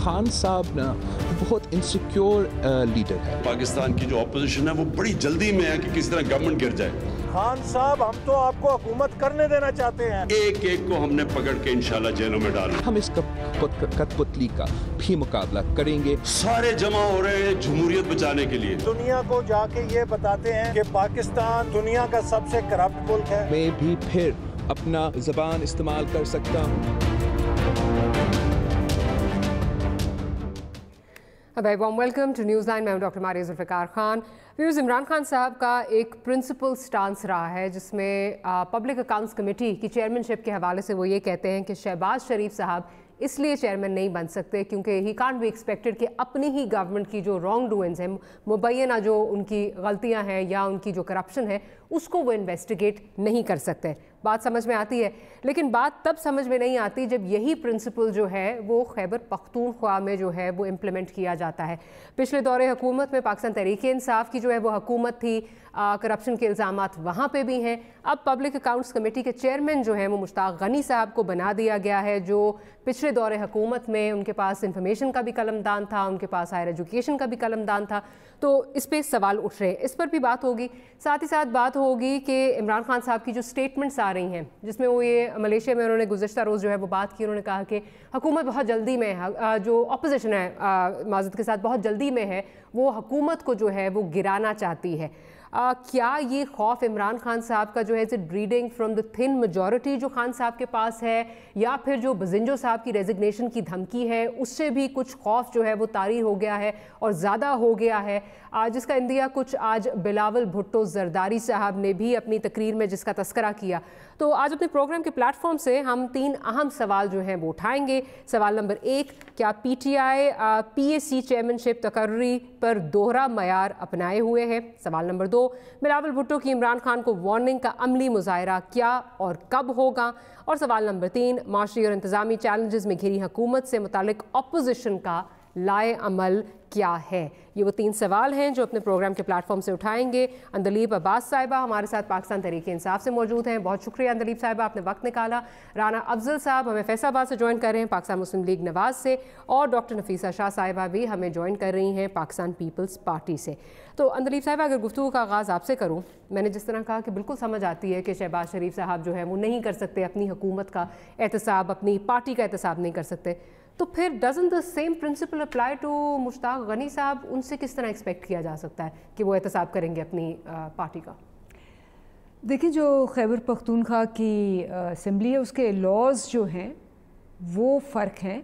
खान साहब ना बहुत इनसिक्योर लीडर है। पाकिस्तान की जो अपोजिशन है वो बड़ी जल्दी में है कि किसी तरह गवर्नमेंट गिर जाए। खान साहब हम तो आपको हुकूमत करने देना चाहते हैं। एक एक को हमने पकड़ के इंशाल्लाह जेलों में डालना। हम इस कठपुतली का भी मुकाबला करेंगे। सारे जमा हो रहे हैं जमहूरियत बचाने के लिए। दुनिया को जाके ये बताते हैं कि पाकिस्तान दुनिया का सबसे करप्ट मुल्क है। मैं भी फिर अपना ज़बान इस्तेमाल कर सकता हूँ। Very warm welcome to News Line. मैं हूं डॉक्टर मारिया जुल्फ़िकार खान। व्यूज़, इमरान खान साहब का एक प्रिंसिपल स्टांस रहा है जिसमें पब्लिक अकाउंट्स कमेटी की चेयरमैनशिप के हवाले से वो ये कहते हैं कि शहबाज शरीफ साहब इसलिए चेयरमैन नहीं बन सकते क्योंकि ही कांट बी एक्सपेक्टेड कि अपनी ही गवर्नमेंट की जो रॉन्ग डूइंग्स हैं, मुबैना जो उनकी गलतियां हैं या उनकी जो करप्शन है, उसको वो इन्वेस्टिगेट नहीं कर सकते। बात समझ में आती है, लेकिन बात तब समझ में नहीं आती जब यही प्रिंसिपल जो है वो खैबर पख्तूनख्वा में जो है वो इम्प्लीमेंट किया जाता है। पिछले दौरे हुकूमत में पाकिस्तान तहरीक-ए-इंसाफ की जो है वो हुकूमत थी, करप्शन के इल्ज़ामात वहाँ पे भी हैं। अब पब्लिक अकाउंट्स कमेटी के चेयरमैन जो हैं वो मुश्ताक गनी साहब को बना दिया गया है, जो पिछले दौरे हुकूमत में उनके पास इंफॉर्मेशन का भी कलमदान था, उनके पास हायर एजुकेशन का भी कलमदान था। तो इस पर सवाल उठ रहे हैं, इस पर भी बात होगी। साथ ही साथ बात होगी कि इमरान खान साहब की जो स्टेटमेंट्स आ रही हैं जिसमें वो ये मलेशिया में उन्होंने गुज़श्ता रोज़ जो है वो बात की, उन्होंने कहा कि हुकूमत बहुत जल्दी में है, जो अपोजिशन है माज़रत के साथ बहुत जल्दी में है, वो हुकूमत को जो है वो गिराना चाहती है। क्या ये खौफ इमरान खान साहब का जो है is it breeding from the thin majority जो खान साहब के पास है, या फिर जो बजिंजो साहब की रेजिग्नेशन की धमकी है उससे भी कुछ खौफ जो है वो तारी हो गया है और ज़्यादा हो गया है, जिसका इंदिया कुछ आज बिलावल भुट्टो जरदारी साहब ने भी अपनी तकरीर में जिसका तस्करा किया। तो आज अपने प्रोग्राम के प्लेटफॉर्म से हम 3 अहम सवाल जो हैं वो उठाएंगे। सवाल नंबर 1, क्या PTI PAC चेयरमैनशिप तकर्री पर दोहरा मयार अपनाए हुए हैं? सवाल नंबर 2, बिलावल भुट्टो की इमरान खान को वार्निंग का अमली मुजाहरा क्या और कब होगा? और सवाल नंबर 3, माशरी और इंतज़ामी चैलेंजेस में घिरी हुकूमत से मुतालिक अपोजिशन का लाए अमल क्या है? ये वो 3 सवाल हैं जो अपने प्रोग्राम के प्लेटफॉर्म से उठाएंगे। अंदलीब अब्बास साहिबा हमारे साथ पाकिस्तान तहरीक-ए-इंसाफ से मौजूद हैं, बहुत शुक्रिया अंदलीब साहिबा, आपने वक्त निकाला। राना अफजल साहब हमें फैसलाबाद से ज्वाइन कर रहे हैं पाकिस्तान मुस्लिम लीग नवाज से, और डॉक्टर नफीसा शाह साहिबा भी हमें ज्वाइन कर रही हैं पाकिस्तान पीपल्स पार्टी से। तो अंदलीब साहिबा, अगर गुफ्तगू का आगाज़ आपसे करूँ, मैंने जिस तरह कहा कि बिल्कुल समझ आती है कि शहबाज शरीफ साहब जो है वो नहीं कर सकते अपनी हुकूमत का एहतसाब, अपनी पार्टी का एहतसाब नहीं कर सकते, तो फिर doesn't the same principle apply to Mushtaq Ghani sahab? उनसे किस तरह एक्सपेक्ट किया जा सकता है कि वो एहतसाब करेंगे अपनी पार्टी का? देखिए, जो खैबर पख्तूनख्वा की असम्बली है उसके लॉज जो हैं वो फ़र्क हैं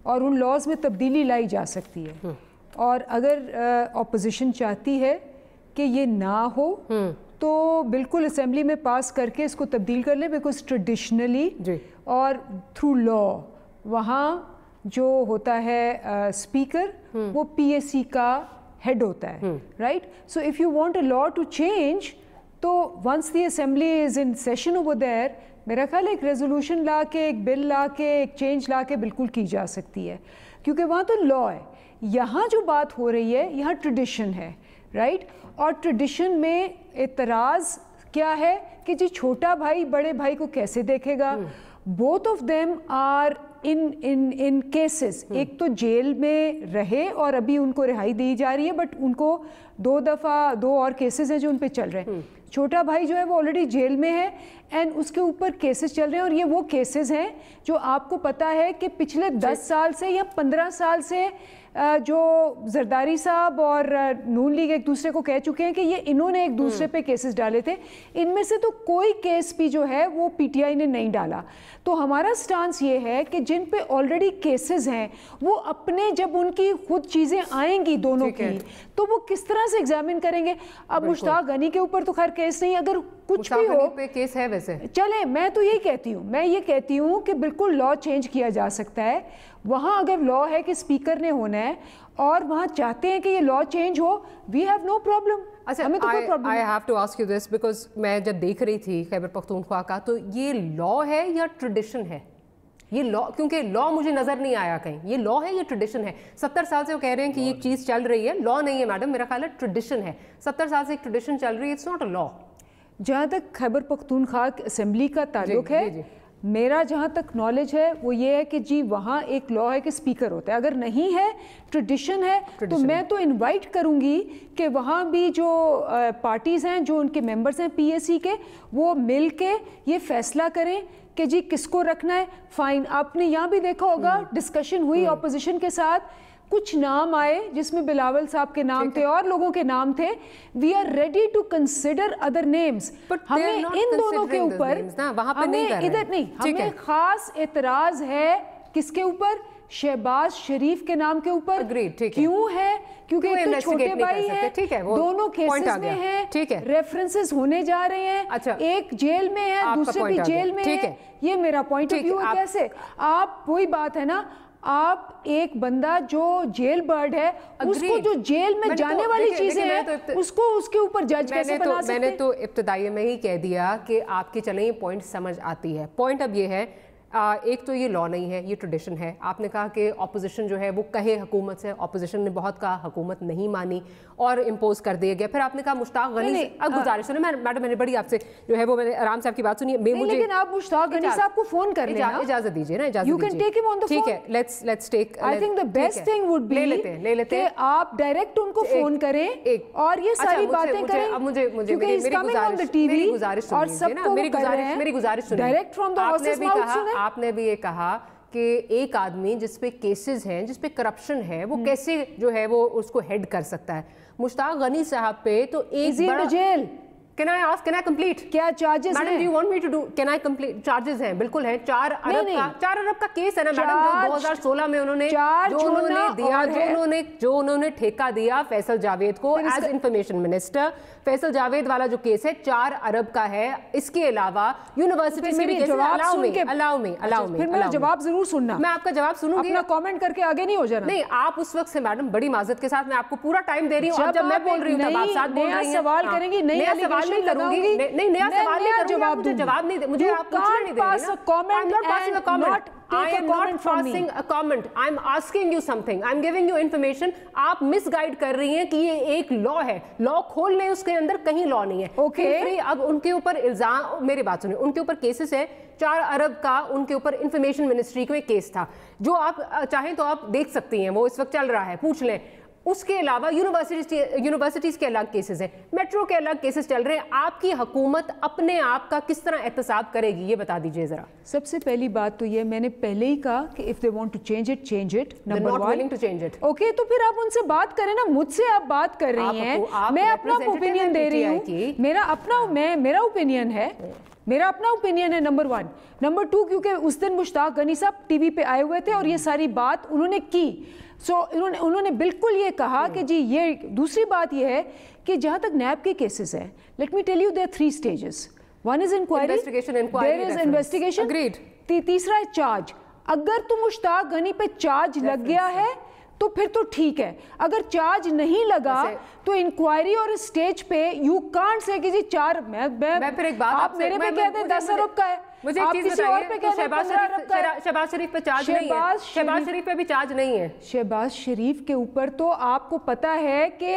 और उन लॉज में तब्दीली लाई जा सकती है। और अगर अपोजिशन चाहती है कि ये ना हो तो बिल्कुल असम्बली में पास करके इसको तब्दील कर लें, बिकॉज ट्रेडिशनली और थ्रू लॉ वहाँ जो होता है स्पीकर वो PAC का हेड होता है, right? So if you want a law to change, तो once the assembly is in session over there, मेरा ख्याल एक रेजोल्यूशन ला के, एक बिल ला के, एक चेंज ला के बिल्कुल की जा सकती है, क्योंकि वहाँ तो लॉ है। यहाँ जो बात हो रही है, यहाँ ट्रेडिशन है, राइट? और ट्रेडिशन में एतराज़ क्या है कि जी छोटा भाई बड़े भाई को कैसे देखेगा? Both of them are in cases, एक तो जेल में रहे और अभी उनको रिहाई दी जा रही है, बट उनको 2 और केसेस हैं जो उन पे चल रहे हैं। छोटा भाई जो है वो ऑलरेडी जेल में है एंड उसके ऊपर केसेस चल रहे हैं, और ये वो केसेस हैं जो आपको पता है कि पिछले 10 साल से या 15 साल से जो जरदारी साहब और नून लीग एक दूसरे को कह चुके हैं कि ये इन्होंने एक दूसरे पे केसेस डाले थे। इनमें से तो कोई केस भी जो है वो PTI ने नहीं डाला। तो हमारा स्टांस ये है कि जिन पे ऑलरेडी केसेस हैं वो अपने, जब उनकी खुद चीज़ें आएंगी दोनों की, तो वो किस तरह से एग्जामिन करेंगे? अब मुश्ताक गनी के ऊपर तो खैर केस नहीं, अगर कुछ भी हो पे केस है वैसे चले। मैं तो यही कहती हूँ, मैं ये कहती हूँ कि बिल्कुल लॉ चेंज किया जा सकता है। वहाँ अगर लॉ है कि स्पीकर ने होना है और वहाँ चाहते हैं कि ये लॉ चेंज हो, वी हैव नो प्रॉब्लम। अच्छा, हमें तो कोई problem I have to ask you this, because मैं जब देख रही थी खैबर पख्तूनख्वा का, तो ये लॉ है या ट्रेडिशन है? ये लॉ, क्योंकि लॉ मुझे नजर नहीं आया कहीं। ये लॉ है या ट्रेडिशन है? 70 साल से वो कह रहे हैं कि ये चीज़ चल रही है, लॉ नहीं है मैडम, मेरा ख्याल है ट्रेडिशन है। 70 साल से एक ट्रेडिशन चल रही है, इट्स नॉट अ लॉ। जहाँ तक खैबर पख्तूनख्वा असेंबली का ताल्लुक है, मेरा जहाँ तक नॉलेज है वो ये है कि जी वहाँ एक लॉ है कि स्पीकर होता है, अगर नहीं है ट्रेडिशन है तो मैं तो इनवाइट करूँगी कि वहाँ भी जो पार्टीज़ हैं, जो उनके मेंबर्स हैं पीएसी के, वो मिल के ये फैसला करें कि जी किसको रखना है। फाइन, आपने यहाँ भी देखा होगा डिस्कशन हुई ऑपोजिशन के साथ, कुछ नाम आए जिसमें बिलावल साहब के नाम थे और लोगों के नाम थे। We are ready to consider other names. हमें इन दोनों के ऊपर हमें इधर नहीं, हमें खास एतराज है किसके ऊपर? शहबाज शरीफ के नाम के ऊपर। क्यों है? क्योंकि एक तो छोटे भाई हैं, दोनों केसेस में हैं, रेफरेंसेस होने जा रहे हैं। अच्छा, एक जेल में है, दूसरे भी जेल में है। ये मेरा पॉइंट ऑफ व्यू है। कैसे आप, वही बात है ना, आप एक बंदा जो जेल बर्ड है उसको जो जेल में जाने वाली चीजें हैं उसको उसके ऊपर जज कैसे बना सकते हैं? मैंने तो इब्तिदाई में ही कह दिया कि आपकी चलें ये पॉइंट समझ आती है। पॉइंट अब ये है, एक तो ये लॉ नहीं है, ये ट्रेडिशन है। आपने कहा कि अपोजिशन जो है वो कहे हुकूमत से, अपोजिशन ने बहुत कहा, हुकूमत नहीं मानी और इम्पोज कर दिया गया। फिर आपने कहा मुश्ताक गनी से, अब गुजारिश सुनिए मैडम, मैंने बड़ी आपसे जो है वो मैंने आराम से आपकी बात सुनिए। लेकिन आप मुश्ताक गनी साहब को फोन कर लेना, इजाजत दीजिए ना, इजाजत you can take him on the phone. ठीक है, let's take, I think the best thing would be, ले लेते हैं आप डायरेक्ट उनको फोन करें और ये सारी बातें करें। अब मुझे मेरी गुजारिश और सबको मेरी गुजारिश सुनिए direct from the horses mouth सुने। आपने भी ये कहा कि एक आदमी जिस पे केसेस हैं, जिस पे करप्शन है, वो कैसे जो है वो उसको हेड कर सकता है। मुश्ताक गनी साहब पे तो एक बड़ा jail. Can I ask? Can I complete? क्या चार्जेस हैं? Madam, do you want me to do? Can I complete? Charges हैं, बिल्कुल हैं। 4 अरब का केस है ना मैडम, जो 2016 में उन्होंने जो उन्होंने ठेका दिया फैसल जावेद को as information minister. Faisal Javed वाला जो केस है 4 अरब का है। इसके अलावा यूनिवर्सिटी में भी केस है। अलाउ में फिर मेरा जवाब जरूर सुनना। मैं आपका जवाब सुनूंगी, अपना कमेंट करके आगे नहीं हो जाना। नहीं, आप उस वक्त से मैडम बड़ी माजरत के साथ मैं आपको पूरा टाइम दे रही हूँ। जब मैं बोल रही हूँ तब आप साथ बोल रही हैं। सवाल करेंगी, नया सवाल नहीं करूंगी, नहीं नया सवाल नहीं करूंगी, मुझे जवाब नहीं दे, मुझे आप पूछने नहीं दे रही ना। I'm not passing a comment. I am not passing a comment. I am asking you something. I am giving you information. आप मिसगाइड कर रही हैं कि ये एक लॉ है, लॉ खोल ले, उसके अंदर कहीं लॉ नहीं है। ओके, अब उनके ऊपर इल्जाम, मेरी बात सुनिए, उनके ऊपर केसेस है 4 अरब का, उनके ऊपर इंफॉर्मेशन मिनिस्ट्री को एक केस था जो आप चाहें तो आप देख सकती हैं, वो इस वक्त चल रहा है, पूछ लें। उसके अलावा यूनिवर्सिटीज के अलग केसेस हैं, मेट्रो के अलग केसेस चल रहे हैं। आपकी हुकूमत अपने आप का किस तरह एहतसाब करेगी, ये बता दीजिए जरा। सबसे पहली बात तो ये, मैंने पहले ही कहा कि if they want to change it, change it. Number 1, okay, तो फिर आप उनसे बात करें ना, मुझसे आप बात कर रही हैं, मैं अपना ओपिनियन दे रही हूँ, मेरा ओपिनियन है, मेरा अपना ओपिनियन है। नंबर 1, नंबर 2, क्योंकि उस दिन मुश्ताक गनी साहब टीवी पे आए हुए थे और ये सारी बात उन्होंने की। उन्होंने बिल्कुल ये कहा कि जी ये, दूसरी बात ये है कि जहाँ तक नैब के केसेस हैं, let me tell you there 3 stages. 1 is inquiry, there is investigation, तीसरा है चार्ज। अगर तो मुश्ताक गनी पे चार्ज लग गया है तो फिर तो ठीक है, अगर चार्ज नहीं लगा तो इंक्वायरी और स्टेज पे यू कांट से कि जी 4, मैं फिर एक बात, आप मेरे पे कहते हैं 10 अरब का है, मुझे एक चीज बताइए, शहबाज शरीफ पे चार्ज नहीं है, शहबाज शरीफ पे भी चार्ज नहीं है। शहबाज शरीफ के ऊपर तो आपको पता है कि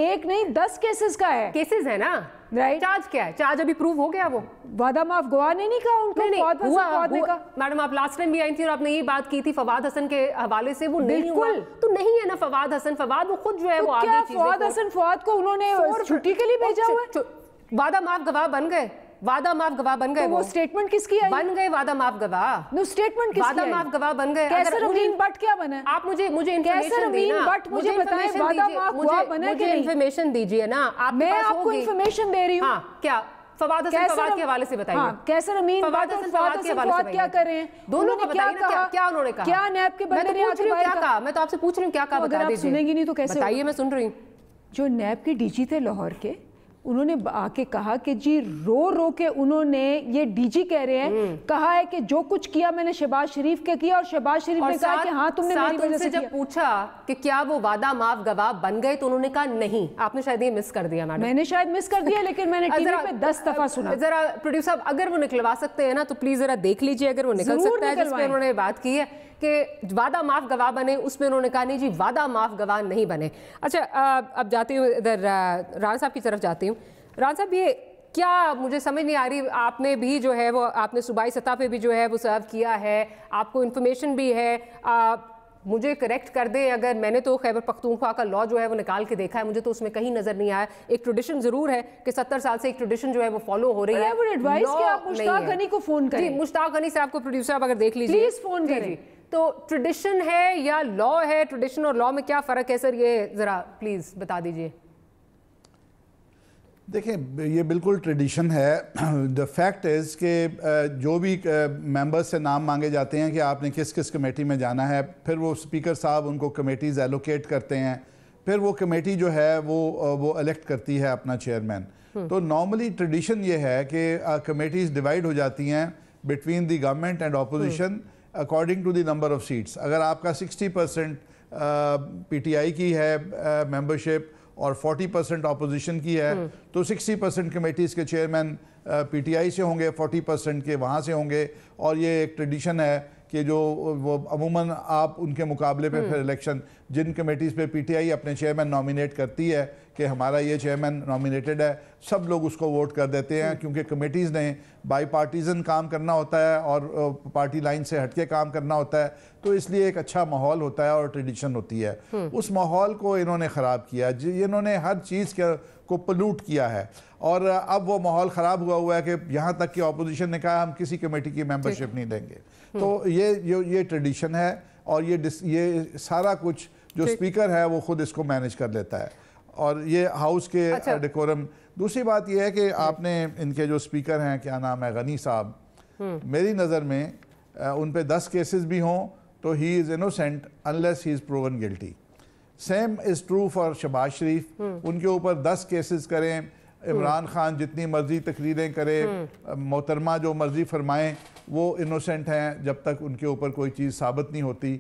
1 नहीं 10 केसेस का है, केसेस है ना, राइट। चार्ज क्या है? चार्ज अभी प्रूव हो गया, वो वादा माफ गवाह ने नहीं कहा उनको, मैडम आप लास्ट टाइम भी आई थी और आपने ये बात की थी फवाद हसन के हवाले से, वो नहीं हुआ तो नहीं है ना। फवाद हसन, फवाद वो खुद जो है वो आगे चीजें, फवाद हसन, फवाद को उन्होंने छुट्टी के लिए भेजा हुआ है। वादा माफ गवाह बन गए, वादा माफ गवाह बन गए, वो स्टेटमेंट किसकी आई? बन गए वादा माफ गवाह, नो स्टेटमेंट किसकी? वादा माफ गवाह बन गए। कैसर अमीन बट क्या बना? आप मुझे इन्फॉर्मेशन दीजिए, बट मुझे बताएं वादा माफ गवाह बना कि नहीं? इन्फॉर्मेशन दीजिए ना, मैं आपको इन्फॉर्मेशन दे रही हूँ। क्या फवाद हसन, फवाद के हवाले से बताइए। हाँ, कैसर अमीन, फवाद हसन, फवाद के हवाले से क्या कर रहे हैं दोनों का बताइए ना, क्या उन्होंने कहा, क्या नैब के बंदे ने आके क्या कहा? मैं तो आपसे पूछ रही हूँ क्या कहा, बता दीजिए। सुनेंगी नहीं तो कैसे बताइए, मैं सुन रही हूँ। जो नैब के डीजी थे लाहौर के, उन्होंने आके कहा कि जी रो के उन्होंने, ये डीजी कह रहे हैं, कहा है कि जो कुछ किया मैंने शहबाज शरीफ के किया, और शहबाज शरीफ ने कहा कि हाँ तुमने मेरी वजह से किया। जब पूछा कि क्या वो वादा माफ गवाह बन गए तो उन्होंने कहा नहीं। आपने शायद ये मिस कर दिया मैडम। मैंने शायद मिस कर दिया, लेकिन मैंने टीवी पे 10 दफा सुना। जरा प्रोड्यूसर साहब अगर वो निकलवा सकते हैं ना तो प्लीज जरा देख लीजिए, अगर वो निकल सकता है जिसपे उन्होंने बात की है कि वादा माफ गवाह बने, उसमें उन्होंने कहा नहीं जी वादा माफ गवाह नहीं बने। अच्छा, अब जाती हूँ इधर राणा साहब की तरफ जाती हूँ। राणा साहब, ये کیا مجھے سمجھ نہیں آ رہی, آپ نے بھی جو ہے وہ آپ نے صوبائی سطح پہ بھی جو ہے وہ سرو کیا ہے, آپ کو انفارمیشن بھی ہے, مجھے کریکٹ کر دیں اگر میں نے تو خیبر پختونخوا کا لاء جو ہے وہ نکال کے دیکھا ہے, مجھے تو اس میں کہیں نظر نہیں آیا. ایک ٹریڈیشن ضرور ہے کہ 70 سال سے ایک ٹریڈیشن جو ہے وہ فالو ہو رہی ہے. I would advise کہ آپ مشتاق غنی کو فون کریں. جی مشتاق غنی صاحب کو پروڈیوسر آپ اگر دیکھ لیجیے پلیز فون کریں. تو ٹریڈیشن ہے یا لاء ہے, ٹریڈیشن اور لاء میں کیا فرق ہے سر, یہ ذرا پلیز بتا دیجیے. دیکھیں یہ بالکل ٹریڈیشن ہے. دا فیکٹ از کہ جو بھی ممبرز سے نام مانگے جاتے ہیں کہ آپ نے کس کس کمیٹی میں جانا ہے, پھر وہ اسپیکر صاحب ان کو کمیٹیز ایلوکیٹ کرتے ہیں, پھر وہ کمیٹی جو ہے وہ الیکٹ کرتی ہے اپنا چیئرمین. تو نارملی ٹریڈیشن یہ ہے کہ کمیٹیز ڈیوائیڈ ہو جاتی ہیں between the government and opposition according to the number of seats. اگر آپ کا 60% پی ٹی آئی کی ہے ممبرشپ اور 40% اپوزیشن کی ہے, تو 60% کمیٹیز کے چیئرمین پی ٹی آئی سے ہوں گے, 40% کے وہاں سے ہوں گے. اور یہ ایک ٹریڈیشن ہے کہ جو وہ عموماً آپ ان کے مقابلے پہ پھر الیکشن جن کمیٹیز پہ پی ٹی آئی اپنے چیئرمین نامینیٹ کرتی ہے کہ ہمارا یہ چیئرمین نامینیٹڈ ہے, سب لوگ اس کو ووٹ کر دیتے ہیں, کیونکہ کمیٹیز نے بائی پارٹیزن کام کرنا ہوتا ہے اور پارٹی لائن سے ہٹ کے کام کرنا ہوتا ہے, تو اس لیے ایک اچھا ماحول ہوتا ہے اور ٹریڈیشن ہوتی ہے. اس ماحول کو انہوں نے خراب کیا, انہوں نے ہر چیز کو پلوٹ کیا ہے, اور اب وہ ماحول خراب ہوا ہے کہ یہاں تک کہ اپوزیشن نے کہا ہم کسی کمیٹی کی ممبرشپ نہیں دیں گے. تو یہ ٹریڈیشن ہے, اور یہ سارا کچھ جو اسپیکر ہے وہ خود اس کو مینیج کر لیتا ہے, اور یہ ہاؤس کے ڈیکورم. دوسری بات یہ ہے کہ آپ نے ان کے جو اسپیکر ہیں, کیا نام ہے, غنی صاحب, میری نظر میں ان پہ 10 کیسز بھی ہوں تو he is innocent unless he is proven guilty. Same is true for Shahbaz Sharif, ان کے اوپر 10 کیسز کریں, عمران خان جتنی مرضی تقریریں کرے, محترمہ جو مرضی فرمائیں, وہ انوسینٹ ہیں جب تک ان کے اوپر کوئی چیز ثابت نہیں ہوتی,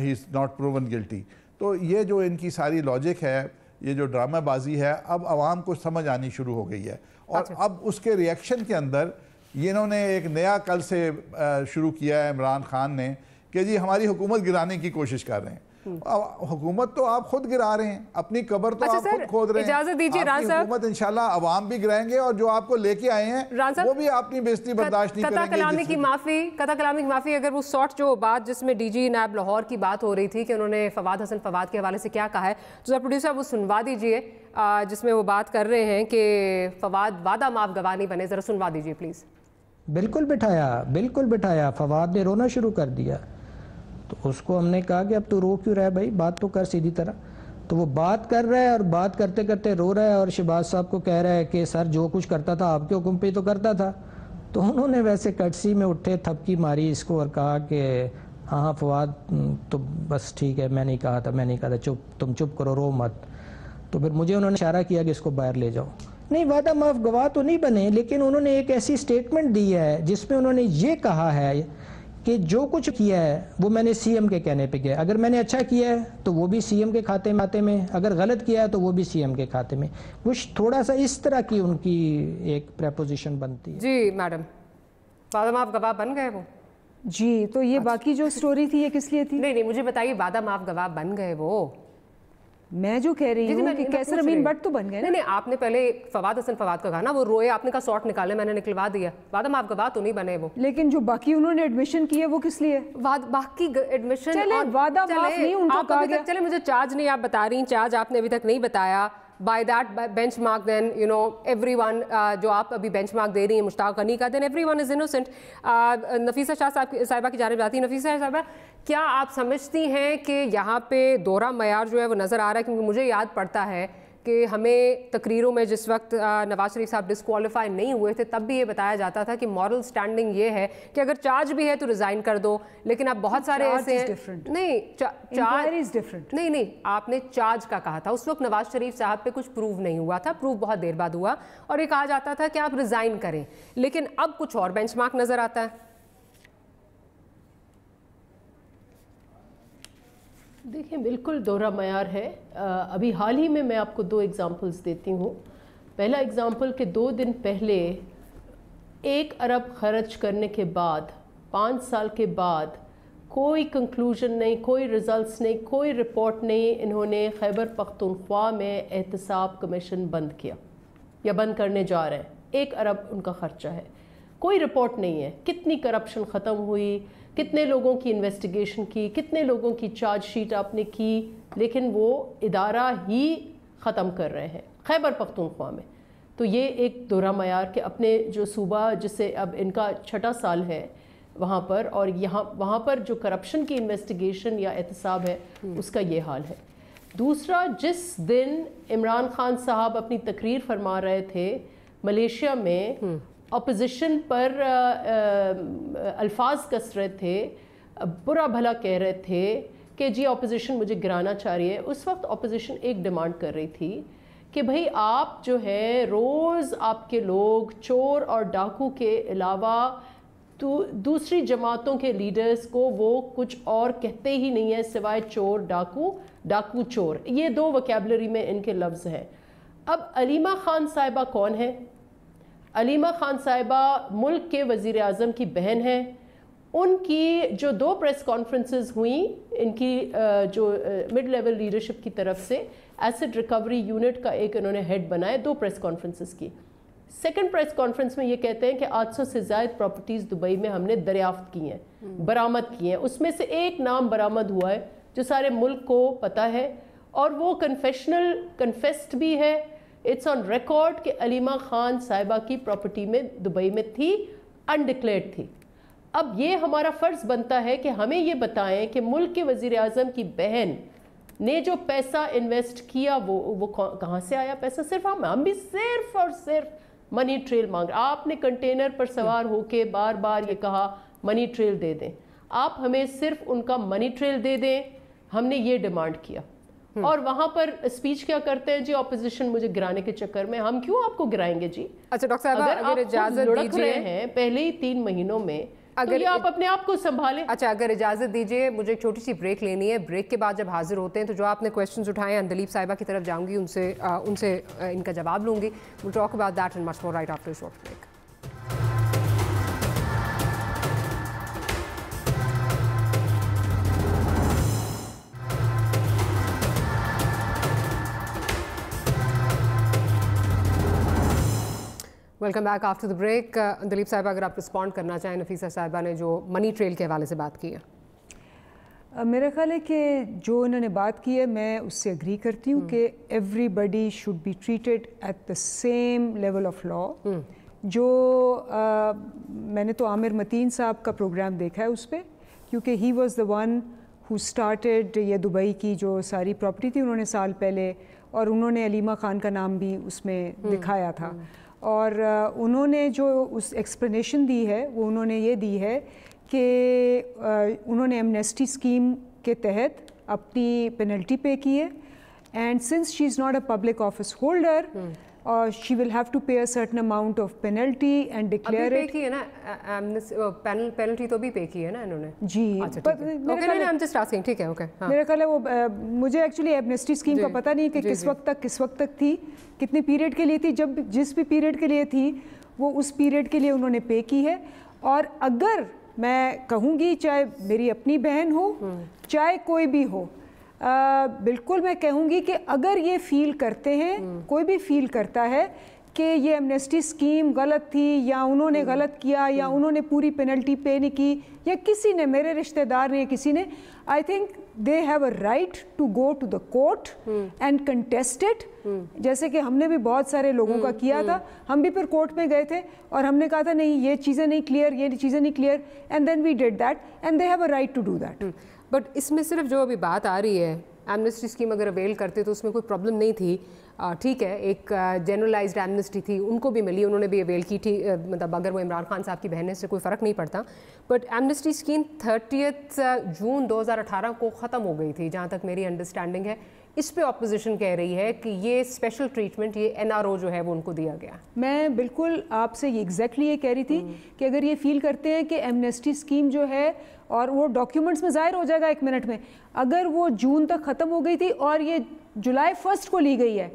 ہی از ناٹ پروون گلٹی. تو یہ جو ان کی ساری لاجک ہے, یہ جو ڈرامہ بازی ہے, اب عوام کو سمجھ آنی شروع ہو گئی ہے. اور اب اس کے ریئیکشن کے اندر یہ انہوں نے ایک نیا کل سے شروع کیا ہے عمران خان نے کہ جی ہماری حکومت گرانے کی کوشش کر رہے ہیں. حکومت تو آپ خود گرا رہے ہیں, اپنی قبر تو آپ خود کھود رہے ہیں. اجازت دیجیے ران صاحب, حکومت انشاءاللہ عوام بھی گرائیں گے, اور جو آپ کو لے کے آئے ہیں وہ بھی اپنی بےزتی برداشت نہیں کریں گے. قطع کلامی کی معافی. اگر وہ سارٹ جو بات جس میں ڈی جی نیب لاہور کی بات ہو رہی تھی کہ انہوں نے فواد حسن فواد کے حوالے سے کیا کہا ہے, تو ذرا پروڈیوسر وہ سنوا دیجیے جس میں وہ بات کر رہے ہیں کہ فواد وعدہ معاف گواہ نہیں بنے. ذرا سنوا دیجیے پلیز. بالکل بٹھایا, فواد نے رونا شروع کر دیا. تو اس کو ہم نے کہا کہ اب تو رو کیوں رہا ہے بھائی, بات تو کر سیدھی طرح. تو وہ بات کر رہا ہے اور بات کرتے کرتے رو رہا ہے, اور شہباز صاحب کو کہہ رہا ہے کہ سر جو کچھ کرتا تھا آپ کے حکم پہ تو کرتا تھا. تو انہوں نے ویسے کٹسی میں اٹھے, تھپکی ماری اس کو اور کہا کہ ہاں فواد تو بس ٹھیک ہے, میں نہیں کہا تھا, چپ, تم چپ کرو, رو مت. تو پھر مجھے انہوں نے اشارہ کیا کہ اس کو باہر لے جاؤ. نہیں, وعدہ معاف گواہ تو نہیں بنے, لیکن انہوں نے ایک ایسی سٹیٹمنٹ دی ہے جس میں انہوں نے یہ کہا ہے کہ جو کچھ کیا ہے وہ میں نے سی ایم کے کہنے پہ کیا. اگر میں نے اچھا کیا ہے تو وہ بھی سی ایم کے کھاتے میں, اگر غلط کیا ہے تو وہ بھی سی ایم کے کھاتے میں. کچھ تھوڑا سا اس طرح کی ان کی ایک پریپوزیشن بنتی ہے. جی میڈم, وعدہ معاف گواہ بن گئے وہ؟ جی, تو یہ باقی جو سٹوری تھی یہ کس لیے تھی؟ نہیں, مجھے بتائیے وعدہ معاف گواہ بن گئے وہ؟ میں جو کہہ رہی ہوں کہ کیسر امین بٹ تو بن گئے. نہیں, آپ نے پہلے فواد حسن فواد کا کہا نا, وہ روئے, آپ نے کہا سارٹ نکالے, میں نے نکلوا دیا. وعدہ معاف گواہ تو نہیں بنے وہ. لیکن جو باقی انہوں نے ایڈمیشن کی ہے وہ کس لیے؟ باقی ایڈمیشن, چلے وعدہ معاف نہیں ان کو کہا گیا. چلے مجھے چارج نہیں آپ بتا رہی, چارج آپ نے ابھی تک نہیں بتایا. by that benchmark then you know everyone جو آپ ابھی بینچ مارک دے رہی ہیں مشتاق غنی کا, then everyone is innocent. Nafisa شاہ صاحبہ کی جانب جاتی ہیں. نفیسہ صاحبہ, کیا آپ سمجھتی ہیں کہ یہاں پہ دوہرا معیار جو ہے وہ نظر آ رہا ہے؟ کیونکہ مجھے یاد پڑتا ہے کہ ہمیں تقریروں میں جس وقت نواز شریف صاحب ڈسکوالیفائی نہیں ہوئے تھے تب بھی یہ بتایا جاتا تھا کہ مورل سٹینڈنگ یہ ہے کہ اگر چارج بھی ہے تو ریزائن کر دو. لیکن اب بہت سارے ایسے ہیں, نہیں, آپ نے چارج کا کہا تھا, اس وقت نواز شریف صاحب پہ کچھ پروو نہیں ہوا تھا, پروو بہت دیر بعد ہوا, اور یہ کہا جاتا تھا کہ آپ ریزائن کریں. لیکن اب کچھ اور بینچ مارک نظر آتا ہے. دیکھیں بالکل دوہرا معیار ہے. ابھی حال ہی میں آپ کو 2 ایگزامپلز دیتی ہوں. پہلا ایگزامپل کہ 2 دن پہلے 1 ارب خرچ کرنے کے بعد 5 سال کے بعد کوئی کنکلوژن نہیں, کوئی ریزلٹس نہیں, کوئی رپورٹ نہیں, انہوں نے خیبر پختونخوا میں احتساب کمیشن بند کیا یا بند کرنے جا رہے ہیں. 1 अरब उनका खर्चा है। कोई रिपोर्ट नहीं है कितनी करप्शन ख़त्म हुई, कितने लोगों की इन्वेस्टिगेशन की, कितने लोगों की चार्जशीट आपने की, लेकिन वो इदारा ही ख़त्म कर रहे हैं खैबर पख्तूनख्वा में। तो ये एक दोहरा मयार कि अपने जो सूबा जिससे अब इनका 6ठा साल है वहाँ पर, और वहाँ पर जो करप्शन की इन्वेस्टिगेशन या एहतसाब है उसका ये हाल है। दूसरा, जिस दिन इमरान खान साहब अपनी तकरीर फरमा रहे थे मलेशिया में, अपोजिशन पर अल्फाज कस रहे थे, बुरा भला कह रहे थे कि जी अपोजिशन मुझे गिराना चाह रही है। उस वक्त अपोजिशन एक डिमांड कर रही थी कि भाई आप जो है रोज़ आपके लोग चोर और डाकू के अलावा तो दूसरी जमातों के लीडर्स को वो कुछ और कहते ही नहीं है सिवाय चोर डाकू, डाकू चोर, ये 2 वोकैबुलरी में इनके लफ्ज़ हैं। अब अलीमा खान साहिबा कौन है? अलीमा खान साहिबा मुल्क के वज़ीर आज़म की बहन है। उनकी जो 2 प्रेस कॉन्फ्रेंसेस हुई इनकी जो मिड लेवल लीडरशिप की तरफ से, एसिड रिकवरी यूनिट का एक इन्होंने हेड बनाए, 2 प्रेस कॉन्फ्रेंसेस की। सेकंड प्रेस कॉन्फ्रेंस में ये कहते हैं कि 800 से ज़ायद प्रॉपर्टीज़ दुबई में हमने दरियाफ्त की हैं, बरामद की हैं। उसमें से एक नाम बरामद हुआ है जो सारे मुल्क को पता है, और वो कन्फेस्ड भी है, इट्स ऑन रिकॉर्ड कि अलीमा खान साहिबा की प्रॉपर्टी में दुबई में थी, अनडिक्लेयर्ड थी। अब ये हमारा फ़र्ज़ बनता है कि हमें ये बताएं कि मुल्क के वज़ीर आज़म की बहन ने जो पैसा इन्वेस्ट किया वो कहाँ से आया पैसा। सिर्फ हम भी सिर्फ और सिर्फ मनी ट्रेल मांग रहे। आपने कंटेनर पर सवार होके बार बार ये कहा मनी ट्रेल दे दें, आप हमें सिर्फ उनका मनी ट्रेल दे दें, हमने ये डिमांड किया। और वहाँ पर स्पीच क्या करते हैं जी, ऑपोजिशन मुझे गिराने के चक्कर में, हम क्यों आपको गिराएंगे जी? अच्छा डॉक्टर साहब, अगर इजाजत लुढ़क रहे हैं पहले ही 3 महीनों में, अगर तो आप अपने आप को संभालें। अच्छा, अगर इजाजत दीजिए, मुझे एक छोटी सी ब्रेक लेनी है। ब्रेक के बाद जब हाजिर होते हैं तो जो आपने क्वेश्चंस उठाए हैं अंदलीप साहिबा की तरफ जाऊंगी, उनसे इनका जवाब लूंगी। Will talk about that and much more right after a short break. Welcome back after the break. Andleeb साहिबा, अगर आप रिस्पॉन्ड करना चाहें नफीसा साहिबा ने जो मनी ट्रेल के हवाले से बात की है। मेरा ख्याल है कि जो इन्होंने बात की है मैं उससे एग्री करती हूँ कि everybody should be treated at the same level of law. जो मैंने तो आमिर मतीन साहब का प्रोग्राम देखा है उस पर, क्योंकि he was the one who started ये दुबई की जो सारी प्रॉपर्टी थी उन्होंने साल पहले, और उन्होंने अलीमा खान का नाम भी उसमें दिखाया था। और उन्होंने जो उस एक्सप्लेनेशन दी है वो उन्होंने ये दी है कि उन्होंने एमनेस्टी स्कीम के तहत अपनी पेनल्टी पे की है, and since she is not a public office holder she will have to pay a certain amount of penalty and declare it. की है ना पेनल्टी तो भी पे की है ना इन्होंने जी। ठीक है, ओके। मेरा ख्याल है वो मुझे एक्चुअली एमनेस्टी स्कीम का पता नहीं कि किस वक्त तक थी, कितने पीरियड के लिए थी, जब जिस भी पीरियड के लिए थी वो उस पीरियड के लिए उन्होंने पे की है। और अगर मैं कहूँगी, चाहे मेरी अपनी बहन हो चाहे कोई भी हो, बिल्कुल मैं कहूँगी कि अगर ये फील करते हैं, कोई भी फील करता है कि ये एमनेस्टी स्कीम गलत थी या उन्होंने गलत किया या उन्होंने पूरी पेनल्टी पे नहीं की, या किसी ने, मेरे रिश्तेदार ने, किसी ने, I think they have a right to go to the court and contest it. जैसे कि हमने भी बहुत सारे लोगों का किया था, हम भी फिर कोर्ट में गए थे और हमने कहा था नहीं ये चीज़ें नहीं क्लियर, ये चीज़ें नहीं clear, and then we did that and they have a right to do that. But इसमें सिर्फ जो अभी बात आ रही है, एमनेस्टी स्कीम अगर अवेल करते तो उसमें कोई प्रॉब्लम नहीं थी। ठीक है, एक जनरलाइज्ड एमनेस्टी थी, उनको भी मिली, उन्होंने भी अवेल की थी, मतलब अगर वो इमरान खान साहब की बहन है, से कोई फ़र्क नहीं पड़ता। बट एमनेस्टी स्कीम 30 जून 2018 को ख़त्म हो गई थी, जहाँ तक मेरी अंडरस्टैंडिंग है। इस पे ऑपोजिशन कह रही है कि ये स्पेशल ट्रीटमेंट, ये NRO जो है वो उनको दिया गया। मैं बिल्कुल आपसे एग्जैक्टली ये कह रही थी कि अगर ये फील करते हैं कि एमनेस्टी स्कीम जो है, और वो डॉक्यूमेंट्स में ज़ाहिर हो जाएगा 1 मिनट में, अगर वो जून तक ख़त्म हो गई थी और ये जुलाई 1 को ली गई है,